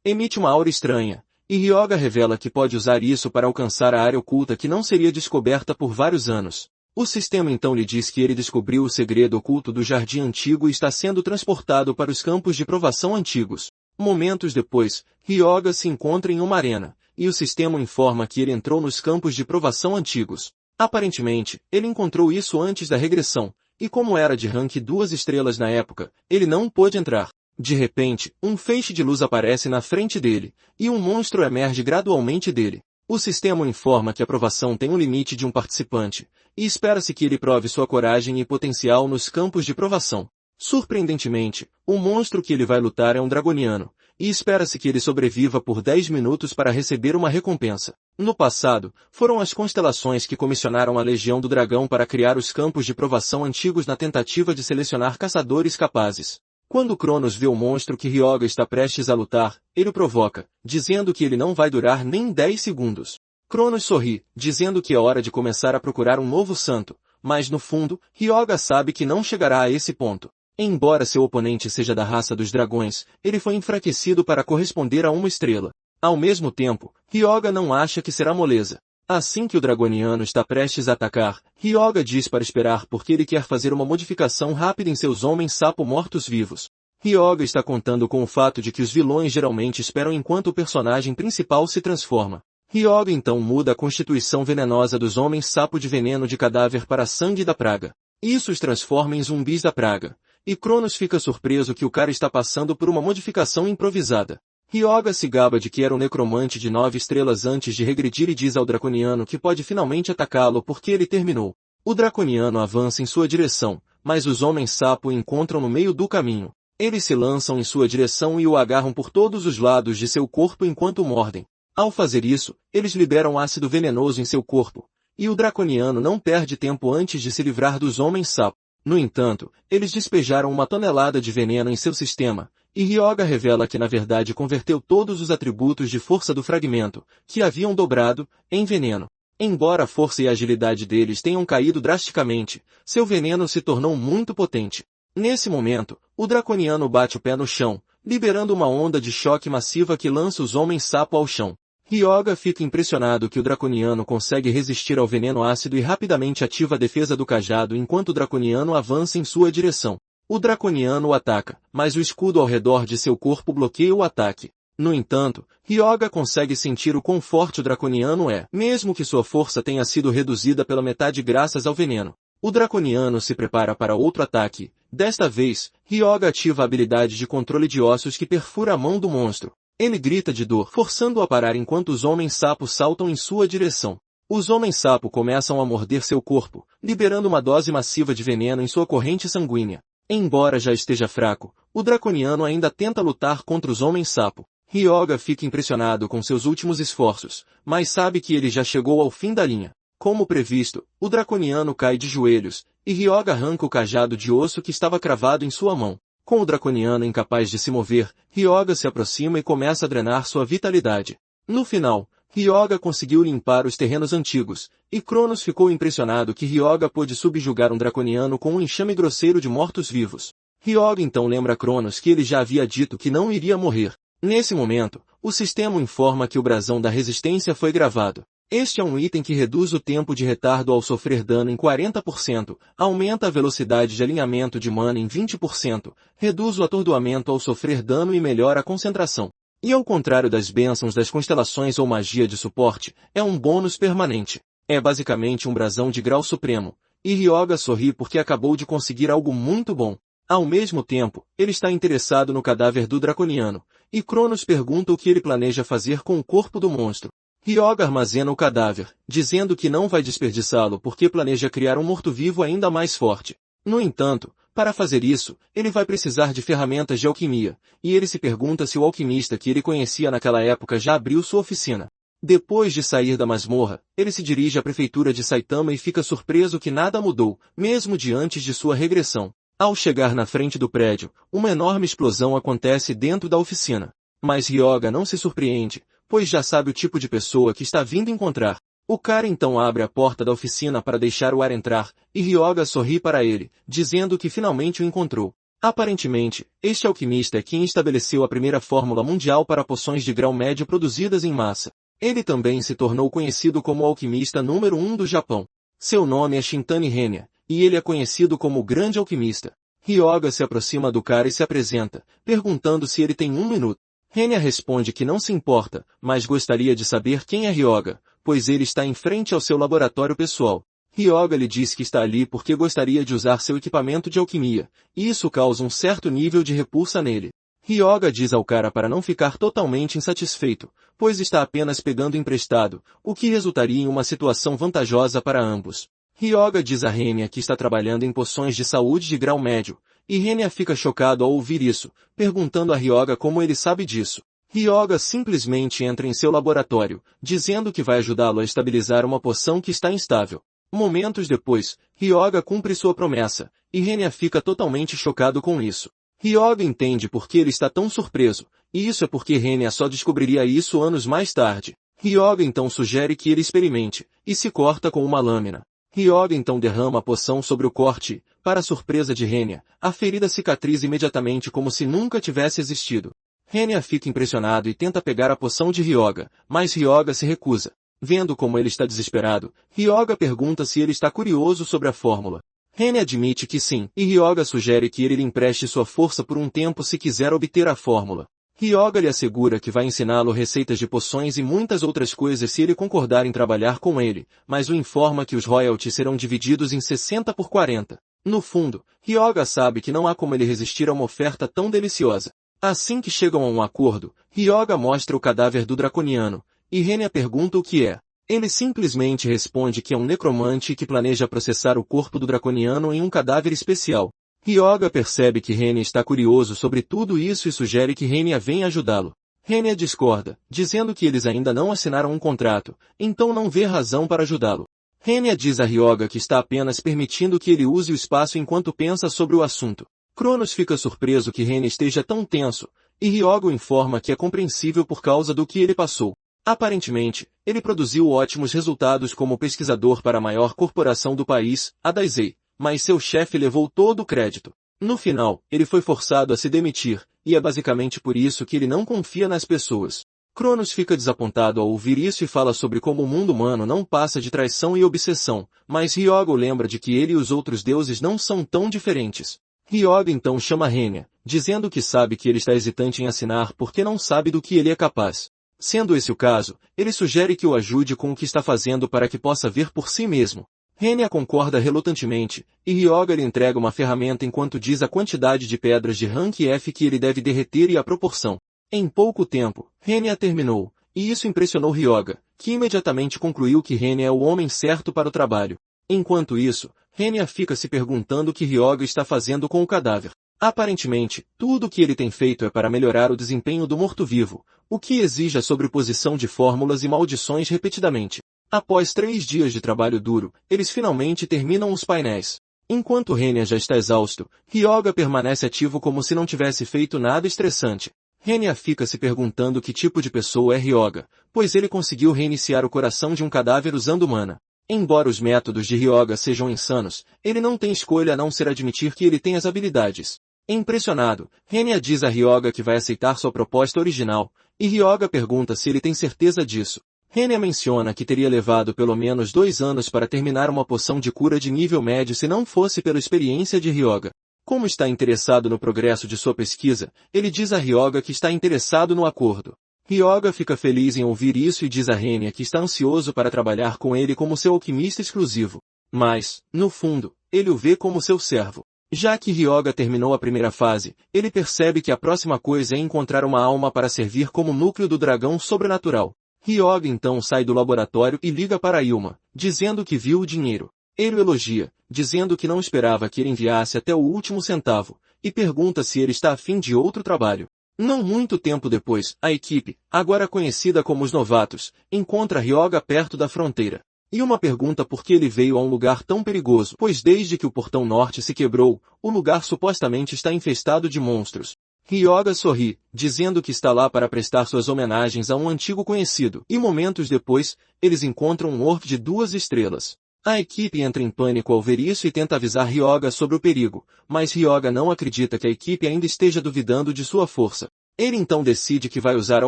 A: emite uma aura estranha, e Hyoga revela que pode usar isso para alcançar a área oculta que não seria descoberta por vários anos. O sistema então lhe diz que ele descobriu o segredo oculto do jardim antigo e está sendo transportado para os campos de provação antigos. Momentos depois, Hyoga se encontra em uma arena, e o sistema informa que ele entrou nos campos de provação antigos. Aparentemente, ele encontrou isso antes da regressão, e como era de rank 2 estrelas na época, ele não pôde entrar. De repente, um feixe de luz aparece na frente dele, e um monstro emerge gradualmente dele. O sistema informa que a provação tem um limite de um participante, e espera-se que ele prove sua coragem e potencial nos campos de provação. Surpreendentemente, o monstro que ele vai lutar é um dragoniano, e espera-se que ele sobreviva por 10 minutos para receber uma recompensa. No passado, foram as constelações que comissionaram a Legião do Dragão para criar os campos de provação antigos na tentativa de selecionar caçadores capazes. Quando Cronos vê o monstro que Hyoga está prestes a lutar, ele o provoca, dizendo que ele não vai durar nem 10 segundos. Cronos sorri, dizendo que é hora de começar a procurar um novo santo, mas no fundo, Hyoga sabe que não chegará a esse ponto. Embora seu oponente seja da raça dos dragões, ele foi enfraquecido para corresponder a uma estrela. Ao mesmo tempo, Hyoga não acha que será moleza. Assim que o dragoniano está prestes a atacar, Hyoga diz para esperar porque ele quer fazer uma modificação rápida em seus homens-sapo mortos-vivos. Hyoga está contando com o fato de que os vilões geralmente esperam enquanto o personagem principal se transforma. Hyoga então muda a constituição venenosa dos homens-sapo de veneno de cadáver para sangue da praga. Isso os transforma em zumbis da praga. E Cronos fica surpreso que o cara está passando por uma modificação improvisada. Hyoga se gaba de que era um necromante de 9 estrelas antes de regredir e diz ao draconiano que pode finalmente atacá-lo porque ele terminou. O draconiano avança em sua direção, mas os homens-sapo o encontram no meio do caminho. Eles se lançam em sua direção e o agarram por todos os lados de seu corpo enquanto o mordem. Ao fazer isso, eles liberam ácido venenoso em seu corpo, e o draconiano não perde tempo antes de se livrar dos homens-sapo. No entanto, eles despejaram uma tonelada de veneno em seu sistema, e Hyoga revela que na verdade converteu todos os atributos de força do fragmento, que haviam dobrado, em veneno. Embora a força e a agilidade deles tenham caído drasticamente, seu veneno se tornou muito potente. Nesse momento, o draconiano bate o pé no chão, liberando uma onda de choque massiva que lança os homens-sapo ao chão. Hyoga fica impressionado que o draconiano consegue resistir ao veneno ácido e rapidamente ativa a defesa do cajado enquanto o draconiano avança em sua direção. O draconiano o ataca, mas o escudo ao redor de seu corpo bloqueia o ataque. No entanto, Hyoga consegue sentir o quão forte o draconiano é, mesmo que sua força tenha sido reduzida pela metade graças ao veneno. O draconiano se prepara para outro ataque. Desta vez, Hyoga ativa a habilidade de controle de ossos que perfura a mão do monstro. Ele grita de dor, forçando-o a parar enquanto os homens-sapo saltam em sua direção. Os homens-sapo começam a morder seu corpo, liberando uma dose massiva de veneno em sua corrente sanguínea. Embora já esteja fraco, o draconiano ainda tenta lutar contra os homens-sapo. Hyoga fica impressionado com seus últimos esforços, mas sabe que ele já chegou ao fim da linha. Como previsto, o draconiano cai de joelhos, e Hyoga arranca o cajado de osso que estava cravado em sua mão. Com o draconiano incapaz de se mover, Hyoga se aproxima e começa a drenar sua vitalidade. No final, Hyoga conseguiu limpar os terrenos antigos, e Cronos ficou impressionado que Hyoga pôde subjugar um draconiano com um enxame grosseiro de mortos-vivos. Hyoga então lembra Cronos que ele já havia dito que não iria morrer. Nesse momento, o sistema informa que o brasão da resistência foi gravado. Este é um item que reduz o tempo de retardo ao sofrer dano em 40%, aumenta a velocidade de alinhamento de mana em 20%, reduz o atordoamento ao sofrer dano e melhora a concentração. E ao contrário das bênçãos das constelações ou magia de suporte, é um bônus permanente. É basicamente um brasão de grau supremo, e Hyoga sorri porque acabou de conseguir algo muito bom. Ao mesmo tempo, ele está interessado no cadáver do draconiano, e Cronos pergunta o que ele planeja fazer com o corpo do monstro. Hyoga armazena o cadáver, dizendo que não vai desperdiçá-lo porque planeja criar um morto-vivo ainda mais forte. No entanto, para fazer isso, ele vai precisar de ferramentas de alquimia, e ele se pergunta se o alquimista que ele conhecia naquela época já abriu sua oficina. Depois de sair da masmorra, ele se dirige à prefeitura de Saitama e fica surpreso que nada mudou, mesmo de antes de sua regressão. Ao chegar na frente do prédio, uma enorme explosão acontece dentro da oficina. Mas Ryoga não se surpreende, pois já sabe o tipo de pessoa que está vindo encontrar. O cara então abre a porta da oficina para deixar o ar entrar, e Ryoga sorri para ele, dizendo que finalmente o encontrou. Aparentemente, este alquimista é quem estabeleceu a primeira fórmula mundial para poções de grau médio produzidas em massa. Ele também se tornou conhecido como o alquimista número 1 do Japão. Seu nome é Shintani Henya, e ele é conhecido como o Grande Alquimista. Ryoga se aproxima do cara e se apresenta, perguntando se ele tem 1 minuto. Henya responde que não se importa, mas gostaria de saber quem é Ryoga, pois ele está em frente ao seu laboratório pessoal. Ryoga lhe diz que está ali porque gostaria de usar seu equipamento de alquimia, e isso causa um certo nível de repulsa nele. Ryoga diz ao cara para não ficar totalmente insatisfeito, pois está apenas pegando emprestado, o que resultaria em uma situação vantajosa para ambos. Ryoga diz a Henya que está trabalhando em poções de saúde de grau médio, e Henya fica chocado ao ouvir isso, perguntando a Ryoga como ele sabe disso. Ryoga simplesmente entra em seu laboratório, dizendo que vai ajudá-lo a estabilizar uma poção que está instável. Momentos depois, Ryoga cumpre sua promessa, e Henya fica totalmente chocado com isso. Ryoga entende por que ele está tão surpreso, e isso é porque Henya só descobriria isso anos mais tarde. Ryoga então sugere que ele experimente, e se corta com uma lâmina. Ryoga então derrama a poção sobre o corte, e, para a surpresa de Henya, a ferida cicatriza imediatamente como se nunca tivesse existido. Henya fica impressionado e tenta pegar a poção de Ryoga, mas Ryoga se recusa. Vendo como ele está desesperado, Ryoga pergunta se ele está curioso sobre a fórmula. Henya admite que sim, e Ryoga sugere que ele lhe empreste sua força por um tempo se quiser obter a fórmula. Ryoga lhe assegura que vai ensiná-lo receitas de poções e muitas outras coisas se ele concordar em trabalhar com ele, mas o informa que os royalties serão divididos em 60/40. No fundo, Ryoga sabe que não há como ele resistir a uma oferta tão deliciosa. Assim que chegam a um acordo, Ryoga mostra o cadáver do draconiano, e Henya pergunta o que é. Ele simplesmente responde que é um necromante e que planeja processar o corpo do draconiano em um cadáver especial. Ryoga percebe que Henya está curioso sobre tudo isso e sugere que Henya venha ajudá-lo. Henya discorda, dizendo que eles ainda não assinaram um contrato, então não vê razão para ajudá-lo. Henya diz a Ryoga que está apenas permitindo que ele use o espaço enquanto pensa sobre o assunto. Cronos fica surpreso que Henya esteja tão tenso, e Ryoga o informa que é compreensível por causa do que ele passou. Aparentemente, ele produziu ótimos resultados como pesquisador para a maior corporação do país, a Daisei, mas seu chefe levou todo o crédito. No final, ele foi forçado a se demitir, e é basicamente por isso que ele não confia nas pessoas. Cronos fica desapontado ao ouvir isso e fala sobre como o mundo humano não passa de traição e obsessão, mas Ryoga o lembra de que ele e os outros deuses não são tão diferentes. Ryoga então chama Henya, dizendo que sabe que ele está hesitante em assinar porque não sabe do que ele é capaz. Sendo esse o caso, ele sugere que o ajude com o que está fazendo para que possa ver por si mesmo. Henya concorda relutantemente, e Ryoga lhe entrega uma ferramenta enquanto diz a quantidade de pedras de rank F que ele deve derreter e a proporção. Em pouco tempo, Henya terminou, e isso impressionou Ryoga, que imediatamente concluiu que Henya é o homem certo para o trabalho. Enquanto isso, Henya fica se perguntando o que Ryoga está fazendo com o cadáver. Aparentemente, tudo o que ele tem feito é para melhorar o desempenho do morto-vivo, o que exige a sobreposição de fórmulas e maldições repetidamente. Após 3 dias de trabalho duro, eles finalmente terminam os painéis. Enquanto Henya já está exausto, Ryoga permanece ativo como se não tivesse feito nada estressante. Henya fica se perguntando que tipo de pessoa é Ryoga, pois ele conseguiu reiniciar o coração de um cadáver usando mana. Embora os métodos de Ryoga sejam insanos, ele não tem escolha a não ser admitir que ele tem as habilidades. Impressionado, Henya diz a Ryoga que vai aceitar sua proposta original, e Ryoga pergunta se ele tem certeza disso. Henya menciona que teria levado pelo menos 2 anos para terminar uma poção de cura de nível médio se não fosse pela experiência de Ryoga. Como está interessado no progresso de sua pesquisa, ele diz a Ryoga que está interessado no acordo. Ryoga fica feliz em ouvir isso e diz a Henya que está ansioso para trabalhar com ele como seu alquimista exclusivo. Mas, no fundo, ele o vê como seu servo. Já que Ryoga terminou a primeira fase, ele percebe que a próxima coisa é encontrar uma alma para servir como núcleo do dragão sobrenatural. Ryoga então sai do laboratório e liga para Ilma, dizendo que viu o dinheiro. Ele o elogia, dizendo que não esperava que ele enviasse até o último centavo, e pergunta se ele está a fim de outro trabalho. Não muito tempo depois, a equipe, agora conhecida como os novatos, encontra Ryoga perto da fronteira. Ilma pergunta por que ele veio a um lugar tão perigoso, pois desde que o portão norte se quebrou, o lugar supostamente está infestado de monstros. Ryoga sorri, dizendo que está lá para prestar suas homenagens a um antigo conhecido, e momentos depois, eles encontram um orc de 2 estrelas. A equipe entra em pânico ao ver isso e tenta avisar Ryoga sobre o perigo, mas Ryoga não acredita que a equipe ainda esteja duvidando de sua força. Ele então decide que vai usar a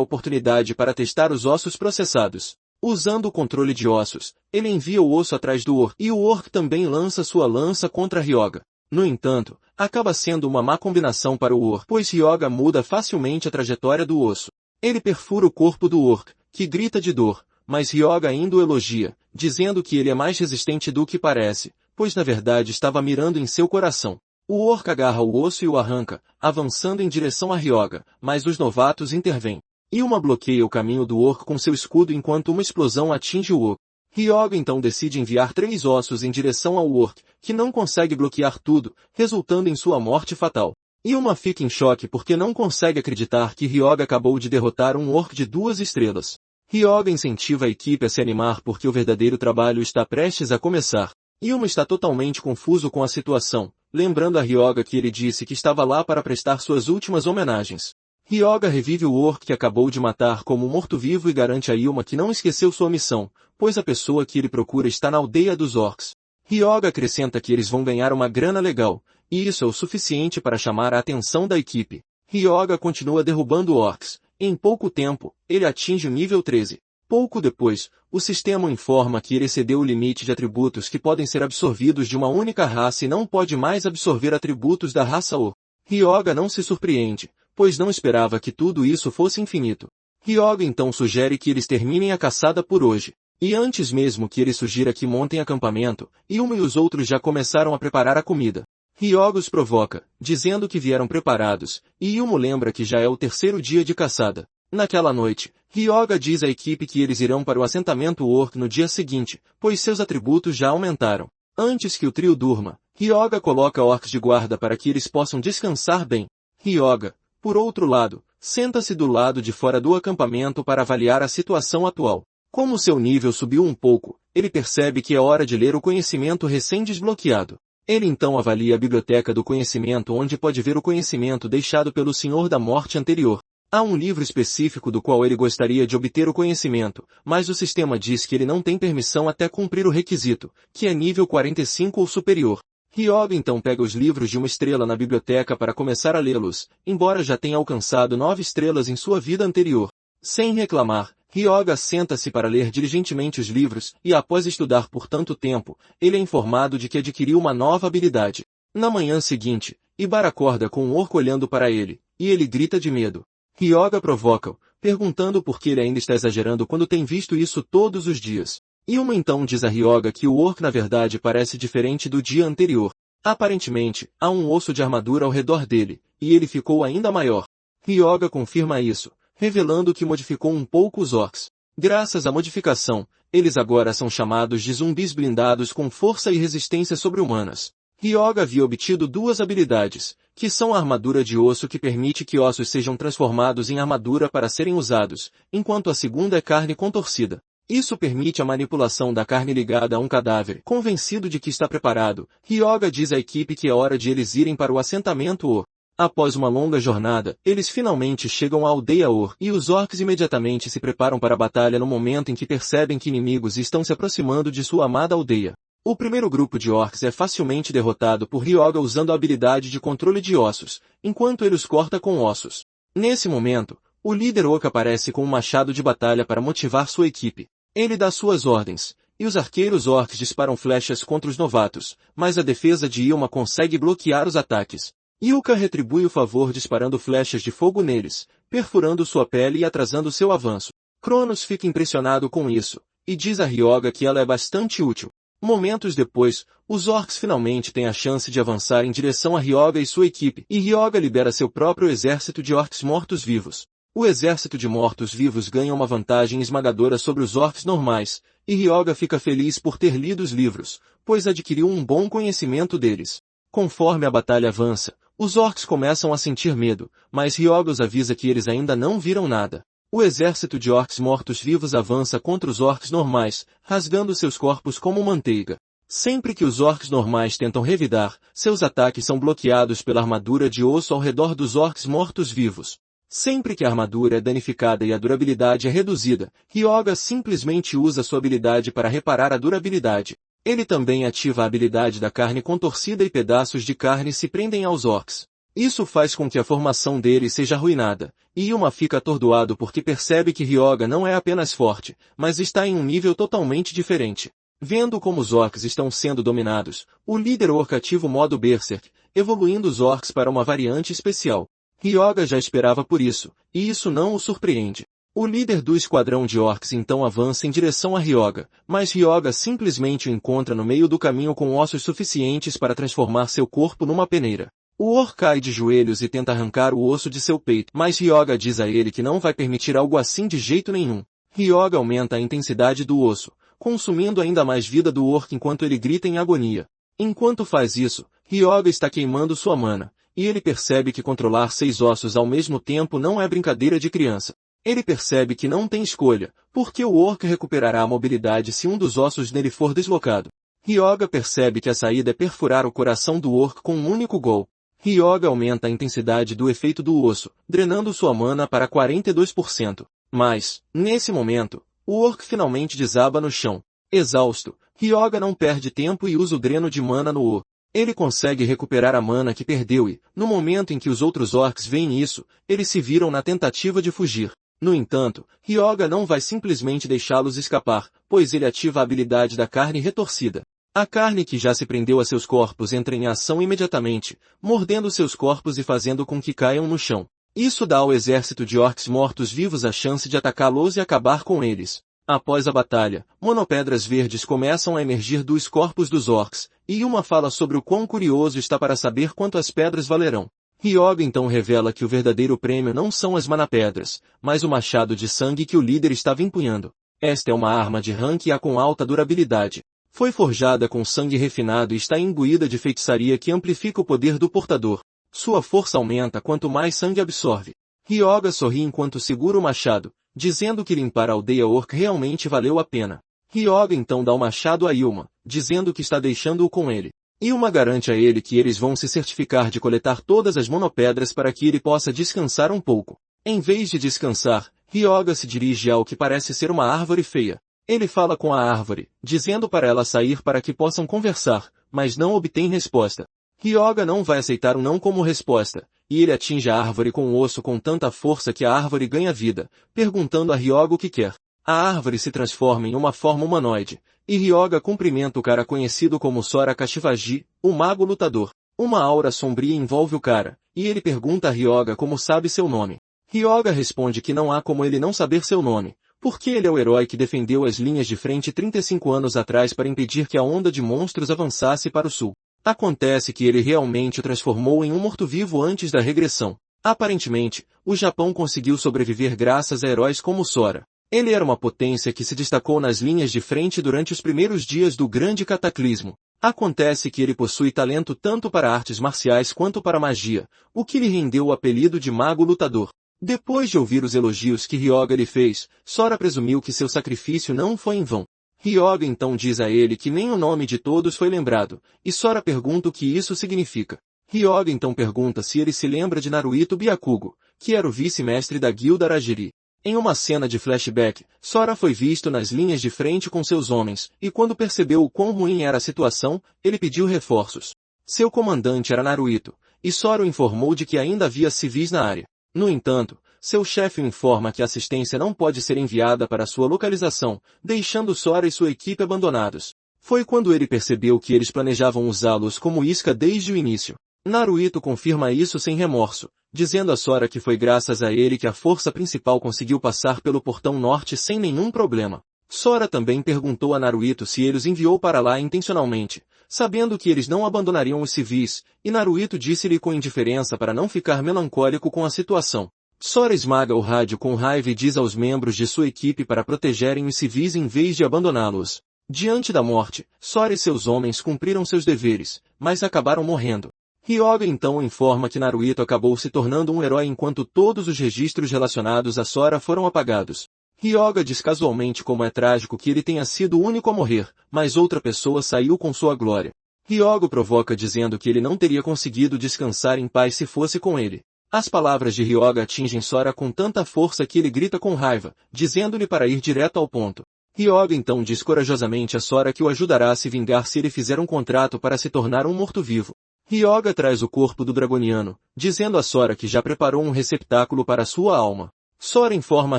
A: oportunidade para testar os ossos processados. Usando o controle de ossos, ele envia o osso atrás do orc, e o orc também lança sua lança contra Ryoga. No entanto, acaba sendo uma má combinação para o orc, pois Ryoga muda facilmente a trajetória do osso. Ele perfura o corpo do orc, que grita de dor, mas Ryoga ainda o elogia, dizendo que ele é mais resistente do que parece, pois na verdade estava mirando em seu coração. O orc agarra o osso e o arranca, avançando em direção a Ryoga, mas os novatos intervêm. Yuma bloqueia o caminho do orc com seu escudo enquanto uma explosão atinge o orc. Ryoga então decide enviar 3 ossos em direção ao orc, que não consegue bloquear tudo, resultando em sua morte fatal. Yuma fica em choque porque não consegue acreditar que Ryoga acabou de derrotar um orc de 2 estrelas. Ryoga incentiva a equipe a se animar porque o verdadeiro trabalho está prestes a começar. Yuma está totalmente confuso com a situação, lembrando a Ryoga que ele disse que estava lá para prestar suas últimas homenagens. Ryoga revive o orc que acabou de matar como morto-vivo e garante a Yuma que não esqueceu sua missão, pois a pessoa que ele procura está na aldeia dos orcs. Ryoga acrescenta que eles vão ganhar uma grana legal, e isso é o suficiente para chamar a atenção da equipe. Ryoga continua derrubando orcs. Em pouco tempo, ele atinge o nível 13. Pouco depois, o sistema informa que ele excedeu o limite de atributos que podem ser absorvidos de uma única raça e não pode mais absorver atributos da raça O. Ryoga não se surpreende, pois não esperava que tudo isso fosse infinito. Ryoga então sugere que eles terminem a caçada por hoje. E antes mesmo que ele sugira que montem acampamento, Yuma e os outros já começaram a preparar a comida. Ryoga os provoca, dizendo que vieram preparados, e Yuma lembra que já é o 3º dia de caçada. Naquela noite, Ryoga diz à equipe que eles irão para o assentamento orc no dia seguinte, pois seus atributos já aumentaram. Antes que o trio durma, Ryoga coloca orcs de guarda para que eles possam descansar bem. Ryoga, por outro lado, senta-se do lado de fora do acampamento para avaliar a situação atual. Como seu nível subiu um pouco, ele percebe que é hora de ler o conhecimento recém-desbloqueado. Ele então avalia a biblioteca do conhecimento onde pode ver o conhecimento deixado pelo Senhor da Morte anterior. Há um livro específico do qual ele gostaria de obter o conhecimento, mas o sistema diz que ele não tem permissão até cumprir o requisito, que é nível 45 ou superior. Ryoga então pega os livros de 1 estrela na biblioteca para começar a lê-los, embora já tenha alcançado 9 estrelas em sua vida anterior. Sem reclamar, Ryoga senta-se para ler diligentemente os livros, e após estudar por tanto tempo, ele é informado de que adquiriu uma nova habilidade. Na manhã seguinte, Ibara acorda com um orc olhando para ele, e ele grita de medo. Ryoga provoca-o, perguntando por que ele ainda está exagerando quando tem visto isso todos os dias. Yuma então diz a Ryoga que o orc na verdade parece diferente do dia anterior. Aparentemente, há um osso de armadura ao redor dele, e ele ficou ainda maior. Ryoga confirma isso, revelando que modificou um pouco os orcs. Graças à modificação, eles agora são chamados de zumbis blindados com força e resistência sobre-humanas. Ryoga havia obtido 2 habilidades, que são a armadura de osso que permite que ossos sejam transformados em armadura para serem usados, enquanto a segunda é carne contorcida. Isso permite a manipulação da carne ligada a um cadáver. Convencido de que está preparado, Ryoga diz à equipe que é hora de eles irem para o assentamento O. Após uma longa jornada, eles finalmente chegam à aldeia Or, e os orcs imediatamente se preparam para a batalha no momento em que percebem que inimigos estão se aproximando de sua amada aldeia. O primeiro grupo de orcs é facilmente derrotado por Ryoga usando a habilidade de controle de ossos, enquanto ele os corta com ossos. Nesse momento, o líder Orc aparece com um machado de batalha para motivar sua equipe. Ele dá suas ordens, e os arqueiros orcs disparam flechas contra os novatos, mas a defesa de Yuma consegue bloquear os ataques. Yuka retribui o favor disparando flechas de fogo neles, perfurando sua pele e atrasando seu avanço. Cronos fica impressionado com isso, e diz a Ryoga que ela é bastante útil. Momentos depois, os orcs finalmente têm a chance de avançar em direção a Ryoga e sua equipe, e Ryoga libera seu próprio exército de orcs mortos-vivos. O exército de mortos-vivos ganha uma vantagem esmagadora sobre os orcs normais, e Ryoga fica feliz por ter lido os livros, pois adquiriu um bom conhecimento deles. Conforme a batalha avança, os orcs começam a sentir medo, mas Ryoga os avisa que eles ainda não viram nada. O exército de orcs mortos-vivos avança contra os orcs normais, rasgando seus corpos como manteiga. Sempre que os orcs normais tentam revidar, seus ataques são bloqueados pela armadura de osso ao redor dos orcs mortos-vivos. Sempre que a armadura é danificada e a durabilidade é reduzida, Ryoga simplesmente usa sua habilidade para reparar a durabilidade. Ele também ativa a habilidade da carne contorcida e pedaços de carne se prendem aos orcs. Isso faz com que a formação deles seja arruinada, e Yuma fica atordoado porque percebe que Ryoga não é apenas forte, mas está em um nível totalmente diferente. Vendo como os orcs estão sendo dominados, o líder orc ativa o modo Berserk, evoluindo os orcs para uma variante especial. Ryoga já esperava por isso, e isso não o surpreende. O líder do esquadrão de orcs então avança em direção a Ryoga, mas Ryoga simplesmente o encontra no meio do caminho com ossos suficientes para transformar seu corpo numa peneira. O orc cai de joelhos e tenta arrancar o osso de seu peito, mas Ryoga diz a ele que não vai permitir algo assim de jeito nenhum. Ryoga aumenta a intensidade do osso, consumindo ainda mais vida do orc enquanto ele grita em agonia. Enquanto faz isso, Ryoga está queimando sua mana, e ele percebe que controlar 6 ossos ao mesmo tempo não é brincadeira de criança. Ele percebe que não tem escolha, porque o orc recuperará a mobilidade se um dos ossos nele for deslocado. Ryoga percebe que a saída é perfurar o coração do orc com um único gol. Ryoga aumenta a intensidade do efeito do osso, drenando sua mana para 42%. Mas, nesse momento, o orc finalmente desaba no chão. Exausto, Ryoga não perde tempo e usa o dreno de mana no O. Ele consegue recuperar a mana que perdeu e, no momento em que os outros orcs veem isso, eles se viram na tentativa de fugir. No entanto, Ryoga não vai simplesmente deixá-los escapar, pois ele ativa a habilidade da carne retorcida. A carne que já se prendeu a seus corpos entra em ação imediatamente, mordendo seus corpos e fazendo com que caiam no chão. Isso dá ao exército de orcs mortos-vivos a chance de atacá-los e acabar com eles. Após a batalha, monopedras verdes começam a emergir dos corpos dos orcs, e Yuma fala sobre o quão curioso está para saber quanto as pedras valerão. Ryoga então revela que o verdadeiro prêmio não são as manapedras, mas o machado de sangue que o líder estava empunhando. Esta é uma arma de rank A com alta durabilidade. Foi forjada com sangue refinado e está imbuída de feitiçaria que amplifica o poder do portador. Sua força aumenta quanto mais sangue absorve. Ryoga sorri enquanto segura o machado, dizendo que limpar a aldeia orc realmente valeu a pena. Ryoga então dá o machado a Yuma, dizendo que está deixando-o com ele. Yuma garante a ele que eles vão se certificar de coletar todas as monopedras para que ele possa descansar um pouco. Em vez de descansar, Ryoga se dirige ao que parece ser uma árvore feia. Ele fala com a árvore, dizendo para ela sair para que possam conversar, mas não obtém resposta. Ryoga não vai aceitar um não como resposta, e ele atinge a árvore com o osso com tanta força que a árvore ganha vida, perguntando a Ryoga o que quer. A árvore se transforma em uma forma humanoide, e Ryoga cumprimenta o cara conhecido como Sora Kashivaji, o mago lutador. Uma aura sombria envolve o cara, e ele pergunta a Ryoga como sabe seu nome. Ryoga responde que não há como ele não saber seu nome, porque ele é o herói que defendeu as linhas de frente 35 anos atrás para impedir que a onda de monstros avançasse para o sul. Acontece que ele realmente o transformou em um morto-vivo antes da regressão. Aparentemente, o Japão conseguiu sobreviver graças a heróis como Sora. Ele era uma potência que se destacou nas linhas de frente durante os primeiros dias do grande cataclismo. Acontece que ele possui talento tanto para artes marciais quanto para magia, o que lhe rendeu o apelido de Mago Lutador. Depois de ouvir os elogios que Ryoga lhe fez, Sora presumiu que seu sacrifício não foi em vão. Ryoga então diz a ele que nem o nome de todos foi lembrado, e Sora pergunta o que isso significa. Ryoga então pergunta se ele se lembra de Naruhito Byakugo, que era o vice-mestre da guilda Aragiri. Em uma cena de flashback, Sora foi visto nas linhas de frente com seus homens, e quando percebeu o quão ruim era a situação, ele pediu reforços. Seu comandante era Naruhito, e Sora o informou de que ainda havia civis na área. No entanto, seu chefe o informa que a assistência não pode ser enviada para sua localização, deixando Sora e sua equipe abandonados. Foi quando ele percebeu que eles planejavam usá-los como isca desde o início. Naruhito confirma isso sem remorso, dizendo a Sora que foi graças a ele que a força principal conseguiu passar pelo portão norte sem nenhum problema. Sora também perguntou a Naruhito se ele os enviou para lá intencionalmente, sabendo que eles não abandonariam os civis, e Naruhito disse-lhe com indiferença para não ficar melancólico com a situação. Sora esmaga o rádio com raiva e diz aos membros de sua equipe para protegerem os civis em vez de abandoná-los. Diante da morte, Sora e seus homens cumpriram seus deveres, mas acabaram morrendo. Ryoga então informa que Naruhito acabou se tornando um herói enquanto todos os registros relacionados a Sora foram apagados. Ryoga diz casualmente como é trágico que ele tenha sido o único a morrer, mas outra pessoa saiu com sua glória. Ryoga o provoca dizendo que ele não teria conseguido descansar em paz se fosse com ele. As palavras de Ryoga atingem Sora com tanta força que ele grita com raiva, dizendo-lhe para ir direto ao ponto. Ryoga então diz corajosamente a Sora que o ajudará a se vingar se ele fizer um contrato para se tornar um morto-vivo. Ryoga traz o corpo do dragoniano, dizendo a Sora que já preparou um receptáculo para sua alma. Sora informa a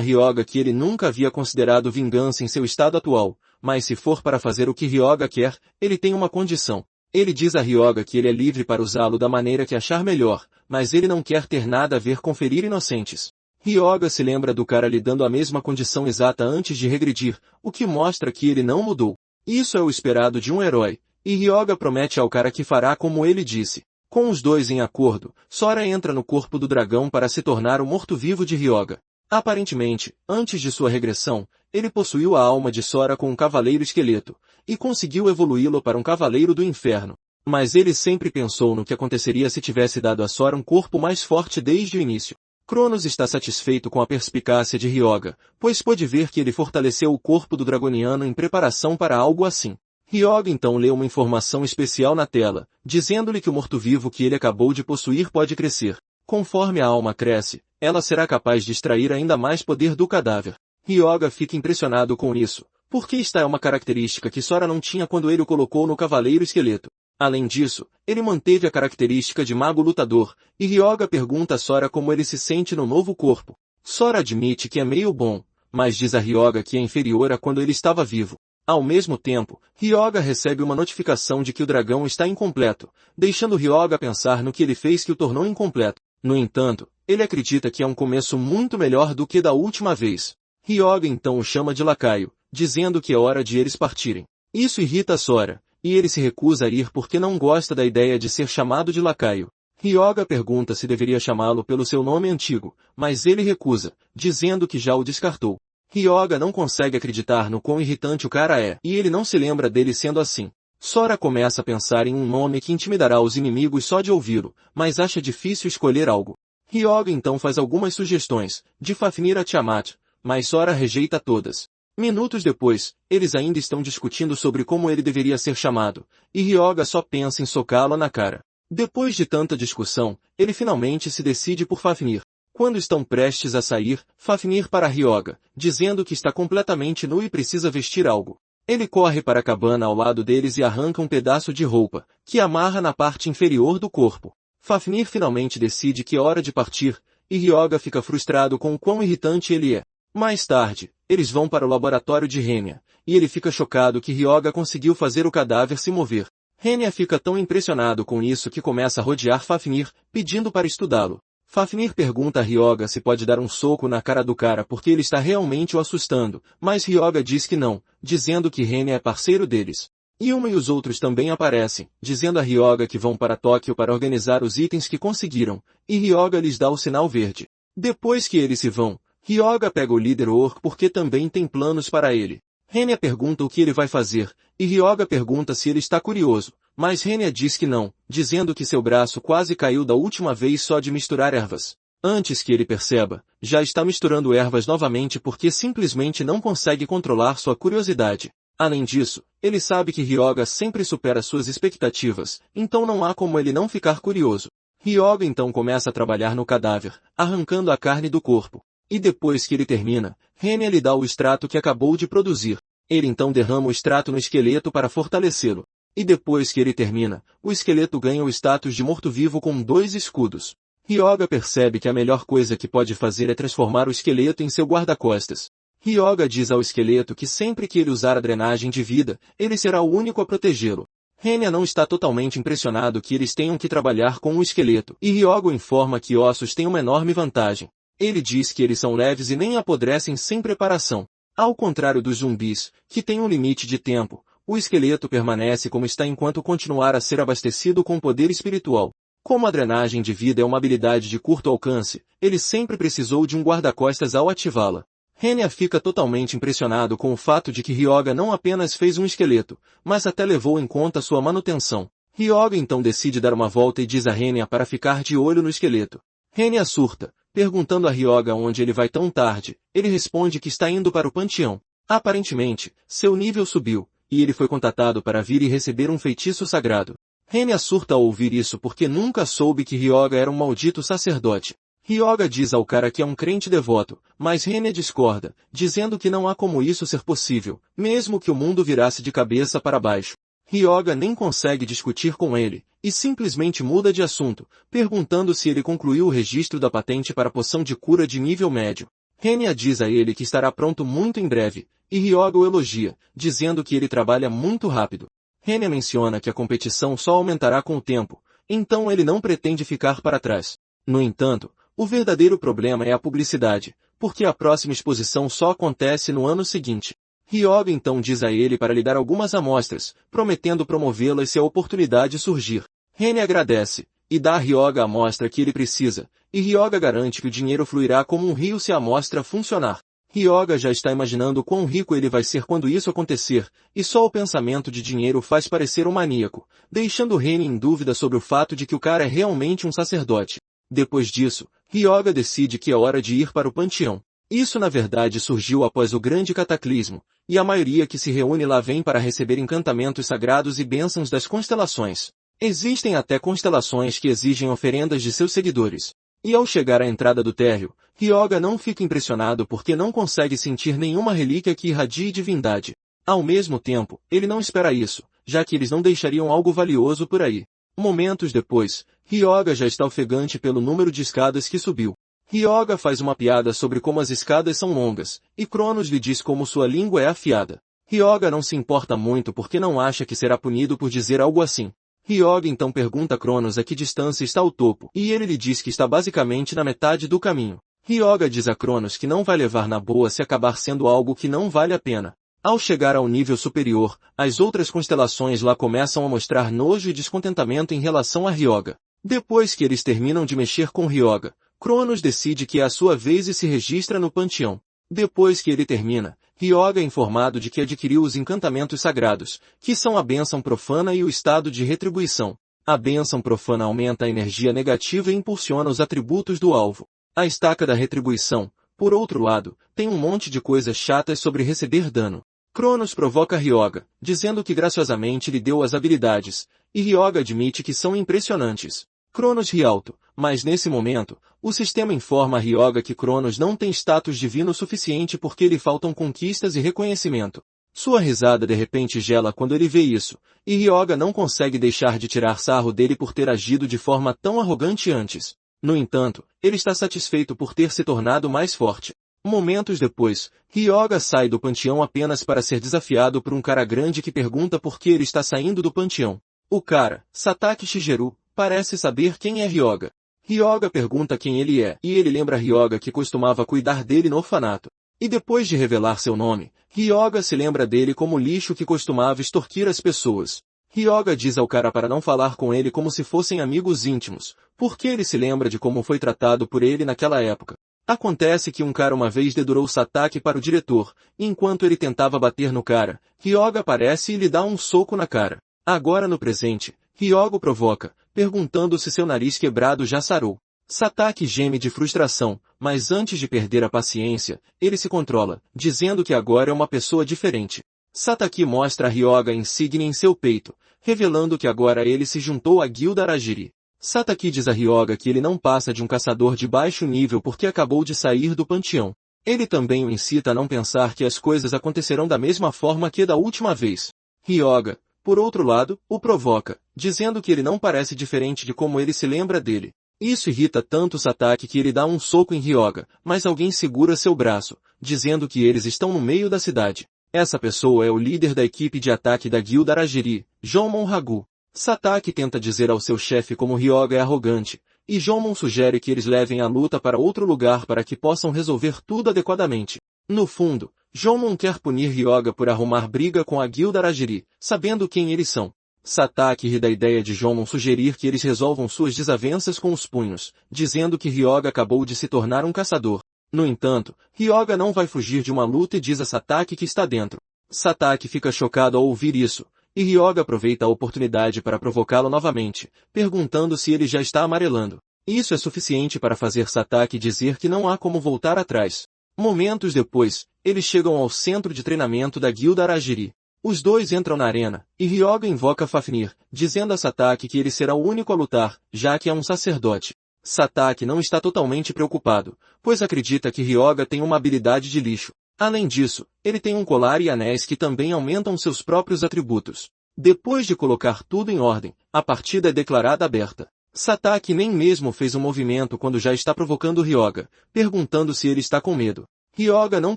A: Ryoga que ele nunca havia considerado vingança em seu estado atual, mas se for para fazer o que Ryoga quer, ele tem uma condição. Ele diz a Ryoga que ele é livre para usá-lo da maneira que achar melhor, mas ele não quer ter nada a ver com ferir inocentes. Ryoga se lembra do cara lhe dando a mesma condição exata antes de regredir, o que mostra que ele não mudou. Isso é o esperado de um herói, e Ryoga promete ao cara que fará como ele disse. Com os dois em acordo, Sora entra no corpo do dragão para se tornar o morto-vivo de Ryoga. Aparentemente, antes de sua regressão, ele possuiu a alma de Sora com um cavaleiro esqueleto, e conseguiu evoluí-lo para um cavaleiro do inferno. Mas ele sempre pensou no que aconteceria se tivesse dado a Sora um corpo mais forte desde o início. Cronos está satisfeito com a perspicácia de Ryoga, pois pôde ver que ele fortaleceu o corpo do dragoniano em preparação para algo assim. Ryoga então lê uma informação especial na tela, dizendo-lhe que o morto-vivo que ele acabou de possuir pode crescer. Conforme a alma cresce, ela será capaz de extrair ainda mais poder do cadáver. Ryoga fica impressionado com isso, porque esta é uma característica que Sora não tinha quando ele o colocou no Cavaleiro Esqueleto. Além disso, ele manteve a característica de mago lutador, e Ryoga pergunta a Sora como ele se sente no novo corpo. Sora admite que é meio bom, mas diz a Ryoga que é inferior a quando ele estava vivo. Ao mesmo tempo, Ryoga recebe uma notificação de que o dragão está incompleto, deixando Ryoga pensar no que ele fez que o tornou incompleto. No entanto, ele acredita que é um começo muito melhor do que da última vez. Ryoga então o chama de lacaio, dizendo que é hora de eles partirem. Isso irrita Sora, e ele se recusa a ir porque não gosta da ideia de ser chamado de lacaio. Ryoga pergunta se deveria chamá-lo pelo seu nome antigo, mas ele recusa, dizendo que já o descartou. Ryoga não consegue acreditar no quão irritante o cara é, e ele não se lembra dele sendo assim. Sora começa a pensar em um nome que intimidará os inimigos só de ouvi-lo, mas acha difícil escolher algo. Ryoga então faz algumas sugestões, de Fafnir a Tiamat, mas Sora rejeita todas. Minutos depois, eles ainda estão discutindo sobre como ele deveria ser chamado, e Ryoga só pensa em socá-lo na cara. Depois de tanta discussão, ele finalmente se decide por Fafnir. Quando estão prestes a sair, Fafnir para Ryoga, dizendo que está completamente nu e precisa vestir algo. Ele corre para a cabana ao lado deles e arranca um pedaço de roupa, que amarra na parte inferior do corpo. Fafnir finalmente decide que é hora de partir, e Ryoga fica frustrado com o quão irritante ele é. Mais tarde, eles vão para o laboratório de Renia, e ele fica chocado que Ryoga conseguiu fazer o cadáver se mover. Renia fica tão impressionado com isso que começa a rodear Fafnir, pedindo para estudá-lo. Fafnir pergunta a Ryoga se pode dar um soco na cara do cara porque ele está realmente o assustando, mas Ryoga diz que não, dizendo que Renia é parceiro deles. Yuma e os outros também aparecem, dizendo a Ryoga que vão para Tóquio para organizar os itens que conseguiram, e Ryoga lhes dá o sinal verde. Depois que eles se vão, Ryoga pega o líder Orc porque também tem planos para ele. Renia pergunta o que ele vai fazer, e Ryoga pergunta se ele está curioso, mas Renia diz que não, dizendo que seu braço quase caiu da última vez só de misturar ervas. Antes que ele perceba, já está misturando ervas novamente porque simplesmente não consegue controlar sua curiosidade. Além disso, ele sabe que Ryoga sempre supera suas expectativas, então não há como ele não ficar curioso. Ryoga então começa a trabalhar no cadáver, arrancando a carne do corpo. E depois que ele termina, Renia lhe dá o extrato que acabou de produzir. Ele então derrama o extrato no esqueleto para fortalecê-lo. E depois que ele termina, o esqueleto ganha o status de morto-vivo com 2 escudos. Ryoga percebe que a melhor coisa que pode fazer é transformar o esqueleto em seu guarda-costas. Ryoga diz ao esqueleto que sempre que ele usar a drenagem de vida, ele será o único a protegê-lo. Renia não está totalmente impressionado que eles tenham que trabalhar com o esqueleto, e Ryoga o informa que ossos têm uma enorme vantagem. Ele diz que eles são leves e nem apodrecem sem preparação. Ao contrário dos zumbis, que têm um limite de tempo, o esqueleto permanece como está enquanto continuar a ser abastecido com poder espiritual. Como a drenagem de vida é uma habilidade de curto alcance, ele sempre precisou de um guarda-costas ao ativá-la. Renia fica totalmente impressionado com o fato de que Ryoga não apenas fez um esqueleto, mas até levou em conta sua manutenção. Ryoga então decide dar uma volta e diz a Renia para ficar de olho no esqueleto. Renia surta, Perguntando a Ryoga onde ele vai tão tarde, ele responde que está indo para o panteão. Aparentemente, seu nível subiu, e ele foi contatado para vir e receber um feitiço sagrado. Renya surta ao ouvir isso porque nunca soube que Ryoga era um maldito sacerdote. Ryoga diz ao cara que é um crente devoto, mas Renya discorda, dizendo que não há como isso ser possível, mesmo que o mundo virasse de cabeça para baixo. Ryoga nem consegue discutir com ele, e simplesmente muda de assunto, perguntando se ele concluiu o registro da patente para a poção de cura de nível médio. Renya diz a ele que estará pronto muito em breve, e Ryoga o elogia, dizendo que ele trabalha muito rápido. Renya menciona que a competição só aumentará com o tempo, então ele não pretende ficar para trás. No entanto, o verdadeiro problema é a publicidade, porque a próxima exposição só acontece no ano seguinte. Ryoga então diz a ele para lhe dar algumas amostras, prometendo promovê-las se a oportunidade surgir. Renya agradece, e dá a Ryoga a amostra que ele precisa, e Ryoga garante que o dinheiro fluirá como um rio se a amostra funcionar. Ryoga já está imaginando quão rico ele vai ser quando isso acontecer, e só o pensamento de dinheiro faz parecer um maníaco, deixando Renya em dúvida sobre o fato de que o cara é realmente um sacerdote. Depois disso, Ryoga decide que é hora de ir para o panteão. Isso na verdade surgiu após o grande cataclismo, e a maioria que se reúne lá vem para receber encantamentos sagrados e bênçãos das constelações. Existem até constelações que exigem oferendas de seus seguidores. E ao chegar à entrada do térreo, Ryoga não fica impressionado porque não consegue sentir nenhuma relíquia que irradie divindade. Ao mesmo tempo, ele não espera isso, já que eles não deixariam algo valioso por aí. Momentos depois, Ryoga já está ofegante pelo número de escadas que subiu. Ryoga faz uma piada sobre como as escadas são longas, e Cronos lhe diz como sua língua é afiada. Ryoga não se importa muito porque não acha que será punido por dizer algo assim. Ryoga então pergunta a Cronos a que distância está o topo, e ele lhe diz que está basicamente na metade do caminho. Ryoga diz a Cronos que não vai levar na boa se acabar sendo algo que não vale a pena. Ao chegar ao nível superior, as outras constelações lá começam a mostrar nojo e descontentamento em relação a Ryoga. Depois que eles terminam de mexer com Ryoga, Cronos decide que é a sua vez e se registra no panteão. Depois que ele termina, Ryoga é informado de que adquiriu os encantamentos sagrados, que são a bênção profana e o estado de retribuição. A bênção profana aumenta a energia negativa e impulsiona os atributos do alvo. A estaca da retribuição, por outro lado, tem um monte de coisas chatas sobre receber dano. Cronos provoca Ryoga, dizendo que graciosamente lhe deu as habilidades, e Ryoga admite que são impressionantes. Cronos ri alto, mas nesse momento, o sistema informa a Ryoga que Cronos não tem status divino suficiente porque lhe faltam conquistas e reconhecimento. Sua risada de repente gela quando ele vê isso, e Ryoga não consegue deixar de tirar sarro dele por ter agido de forma tão arrogante antes. No entanto, ele está satisfeito por ter se tornado mais forte. Momentos depois, Ryoga sai do panteão apenas para ser desafiado por um cara grande que pergunta por que ele está saindo do panteão. O cara, Satake Shigeru, parece saber quem é Ryoga. Ryoga pergunta quem ele é, e ele lembra Ryoga que costumava cuidar dele no orfanato. E depois de revelar seu nome, Ryoga se lembra dele como lixo que costumava extorquir as pessoas. Ryoga diz ao cara para não falar com ele como se fossem amigos íntimos, porque ele se lembra de como foi tratado por ele naquela época. Acontece que um cara uma vez dedurou Satake para o diretor, e enquanto ele tentava bater no cara, Ryoga aparece e lhe dá um soco na cara. Agora no presente, Ryoga o provoca, perguntando se seu nariz quebrado já sarou. Satake geme de frustração, mas antes de perder a paciência, ele se controla, dizendo que agora é uma pessoa diferente. Satake mostra a Ryoga a insígnia em seu peito, revelando que agora ele se juntou à guilda Aragiri. Satake diz a Ryoga que ele não passa de um caçador de baixo nível porque acabou de sair do panteão. Ele também o incita a não pensar que as coisas acontecerão da mesma forma que da última vez. Ryoga, por outro lado, o provoca, dizendo que ele não parece diferente de como ele se lembra dele. Isso irrita tanto Satake que ele dá um soco em Ryoga, mas alguém segura seu braço, dizendo que eles estão no meio da cidade. Essa pessoa é o líder da equipe de ataque da guilda Aragiri, Jomon Hagu. Satake tenta dizer ao seu chefe como Ryoga é arrogante, e Jomon sugere que eles levem a luta para outro lugar para que possam resolver tudo adequadamente. No fundo, Jomon quer punir Ryoga por arrumar briga com a guilda Aragiri, sabendo quem eles são. Satake ri da ideia de Jomon sugerir que eles resolvam suas desavenças com os punhos, dizendo que Ryoga acabou de se tornar um caçador. No entanto, Ryoga não vai fugir de uma luta e diz a Satake que está dentro. Satake fica chocado ao ouvir isso, e Ryoga aproveita a oportunidade para provocá-lo novamente, perguntando se ele já está amarelando. Isso é suficiente para fazer Sataki dizer que não há como voltar atrás. Momentos depois, eles chegam ao centro de treinamento da guilda Aragiri. Os dois entram na arena, e Ryoga invoca Fafnir, dizendo a Sataki que ele será o único a lutar, já que é um sacerdote. Sataki não está totalmente preocupado, pois acredita que Ryoga tem uma habilidade de lixo. Além disso, ele tem um colar e anéis que também aumentam seus próprios atributos. Depois de colocar tudo em ordem, a partida é declarada aberta. Sataki nem mesmo fez um movimento quando já está provocando Ryoga, perguntando se ele está com medo. Ryoga não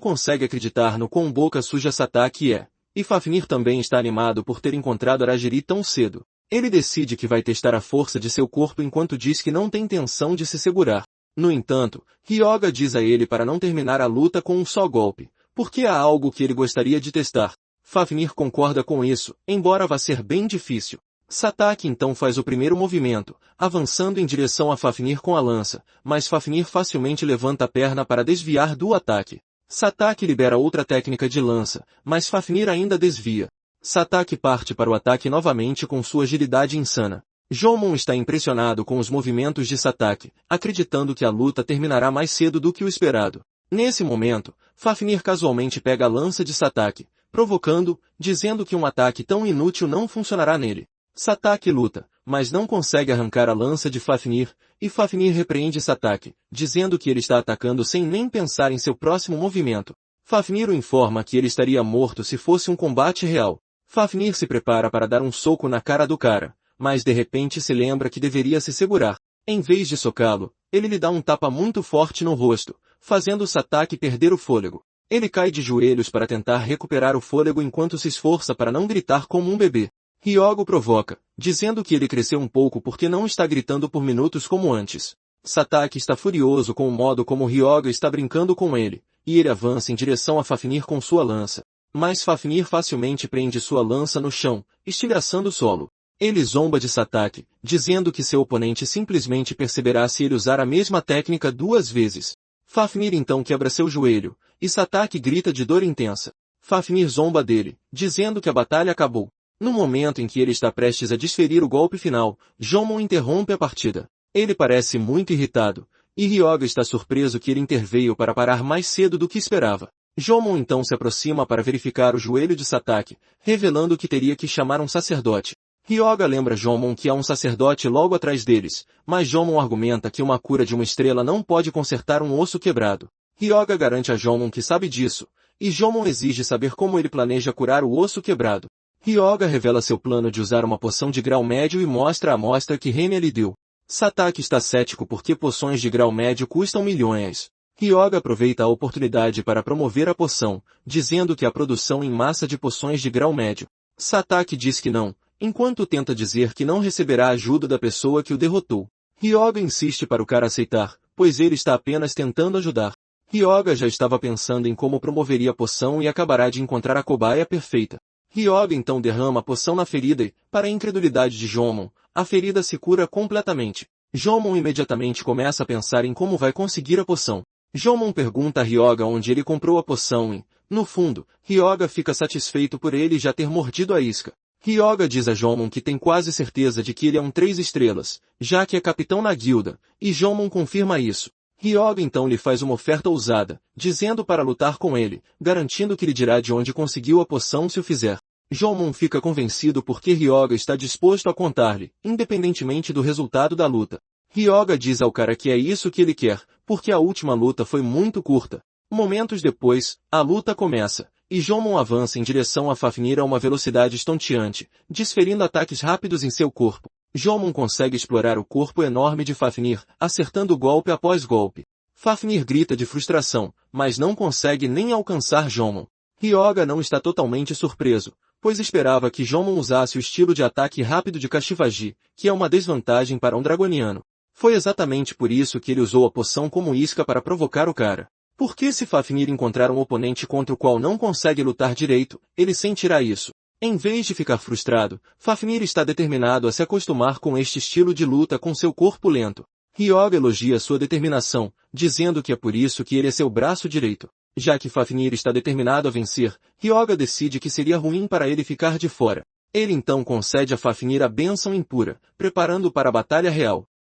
A: consegue acreditar no quão boca suja Sataki é. E Fafnir também está animado por ter encontrado Aragiri tão cedo. Ele decide que vai testar a força de seu corpo enquanto diz que não tem intenção de se segurar. No entanto, Ryoga diz a ele para não terminar a luta com um só golpe, porque há algo que ele gostaria de testar. Fafnir concorda com isso, embora vá ser bem difícil. Sataki então faz o primeiro movimento, avançando em direção a Fafnir com a lança, mas Fafnir facilmente levanta a perna para desviar do ataque. Sataki libera outra técnica de lança, mas Fafnir ainda desvia. Sataki parte para o ataque novamente com sua agilidade insana. Jomon está impressionado com os movimentos de Sataki, acreditando que a luta terminará mais cedo do que o esperado. Nesse momento, Fafnir casualmente pega a lança de Sataki, provocando, dizendo que um ataque tão inútil não funcionará nele. Sataki luta, mas não consegue arrancar a lança de Fafnir, e Fafnir repreende Sataki, dizendo que ele está atacando sem nem pensar em seu próximo movimento. Fafnir o informa que ele estaria morto se fosse um combate real. Fafnir se prepara para dar um soco na cara do cara, mas de repente se lembra que deveria se segurar. Em vez de socá-lo, ele lhe dá um tapa muito forte no rosto, fazendo Sataki perder o fôlego. Ele cai de joelhos para tentar recuperar o fôlego enquanto se esforça para não gritar como um bebê. Ryoga o provoca, dizendo que ele cresceu um pouco porque não está gritando por minutos como antes. Sataki está furioso com o modo como Ryoga está brincando com ele, e ele avança em direção a Fafnir com sua lança. Mas Fafnir facilmente prende sua lança no chão, estilhaçando o solo. Ele zomba de Sataki, dizendo que seu oponente simplesmente perceberá se ele usar a mesma técnica 2 vezes. Fafnir então quebra seu joelho, e Sataki grita de dor intensa. Fafnir zomba dele, dizendo que a batalha acabou. No momento em que ele está prestes a desferir o golpe final, Jomon interrompe a partida. Ele parece muito irritado, e Ryoga está surpreso que ele interveio para parar mais cedo do que esperava. Jomon então se aproxima para verificar o joelho de Sataki, revelando que teria que chamar um sacerdote. Ryoga lembra Jomon que há um sacerdote logo atrás deles, mas Jomon argumenta que uma cura de uma estrela não pode consertar um osso quebrado. Ryoga garante a Jomon que sabe disso, e Jomon exige saber como ele planeja curar o osso quebrado. Ryoga revela seu plano de usar uma poção de grau médio e mostra a amostra que Renya lhe deu. Sataki está cético porque poções de grau médio custam milhões. Ryoga aproveita a oportunidade para promover a poção, dizendo que há produção em massa de poções de grau médio. Sataki diz que não, enquanto tenta dizer que não receberá ajuda da pessoa que o derrotou. Ryoga insiste para o cara aceitar, pois ele está apenas tentando ajudar. Ryoga já estava pensando em como promoveria a poção e acabará de encontrar a cobaia perfeita. Ryoga então derrama a poção na ferida e, para a incredulidade de Jomon, a ferida se cura completamente. Jomon imediatamente começa a pensar em como vai conseguir a poção. Jomon pergunta a Ryoga onde ele comprou a poção e, no fundo, Ryoga fica satisfeito por ele já ter mordido a isca. Ryoga diz a Jomon que tem quase certeza de que ele é um 3 estrelas, já que é capitão na guilda, e Jomon confirma isso. Ryoga então lhe faz uma oferta ousada, dizendo para lutar com ele, garantindo que lhe dirá de onde conseguiu a poção se o fizer. Jomon fica convencido porque Ryoga está disposto a contar-lhe, independentemente do resultado da luta. Ryoga diz ao cara que é isso que ele quer, porque a última luta foi muito curta. Momentos depois, a luta começa, e Jomon avança em direção a Fafnir a uma velocidade estonteante, desferindo ataques rápidos em seu corpo. Jomon consegue explorar o corpo enorme de Fafnir, acertando golpe após golpe. Fafnir grita de frustração, mas não consegue nem alcançar Jomon. Ryoga não está totalmente surpreso, pois esperava que Jomon usasse o estilo de ataque rápido de Kashivaji, que é uma desvantagem para um dragoniano. Foi exatamente por isso que ele usou a poção como isca para provocar o cara. Porque se Fafnir encontrar um oponente contra o qual não consegue lutar direito, ele sentirá isso. Em vez de ficar frustrado, Fafnir está determinado a se acostumar com este estilo de luta com seu corpo lento. Ryoga elogia sua determinação, dizendo que é por isso que ele é seu braço direito. Já que Fafnir está determinado a vencer, Ryoga decide que seria ruim para ele ficar de fora. Ele então concede a Fafnir a bênção impura, preparando-o para a batalha real.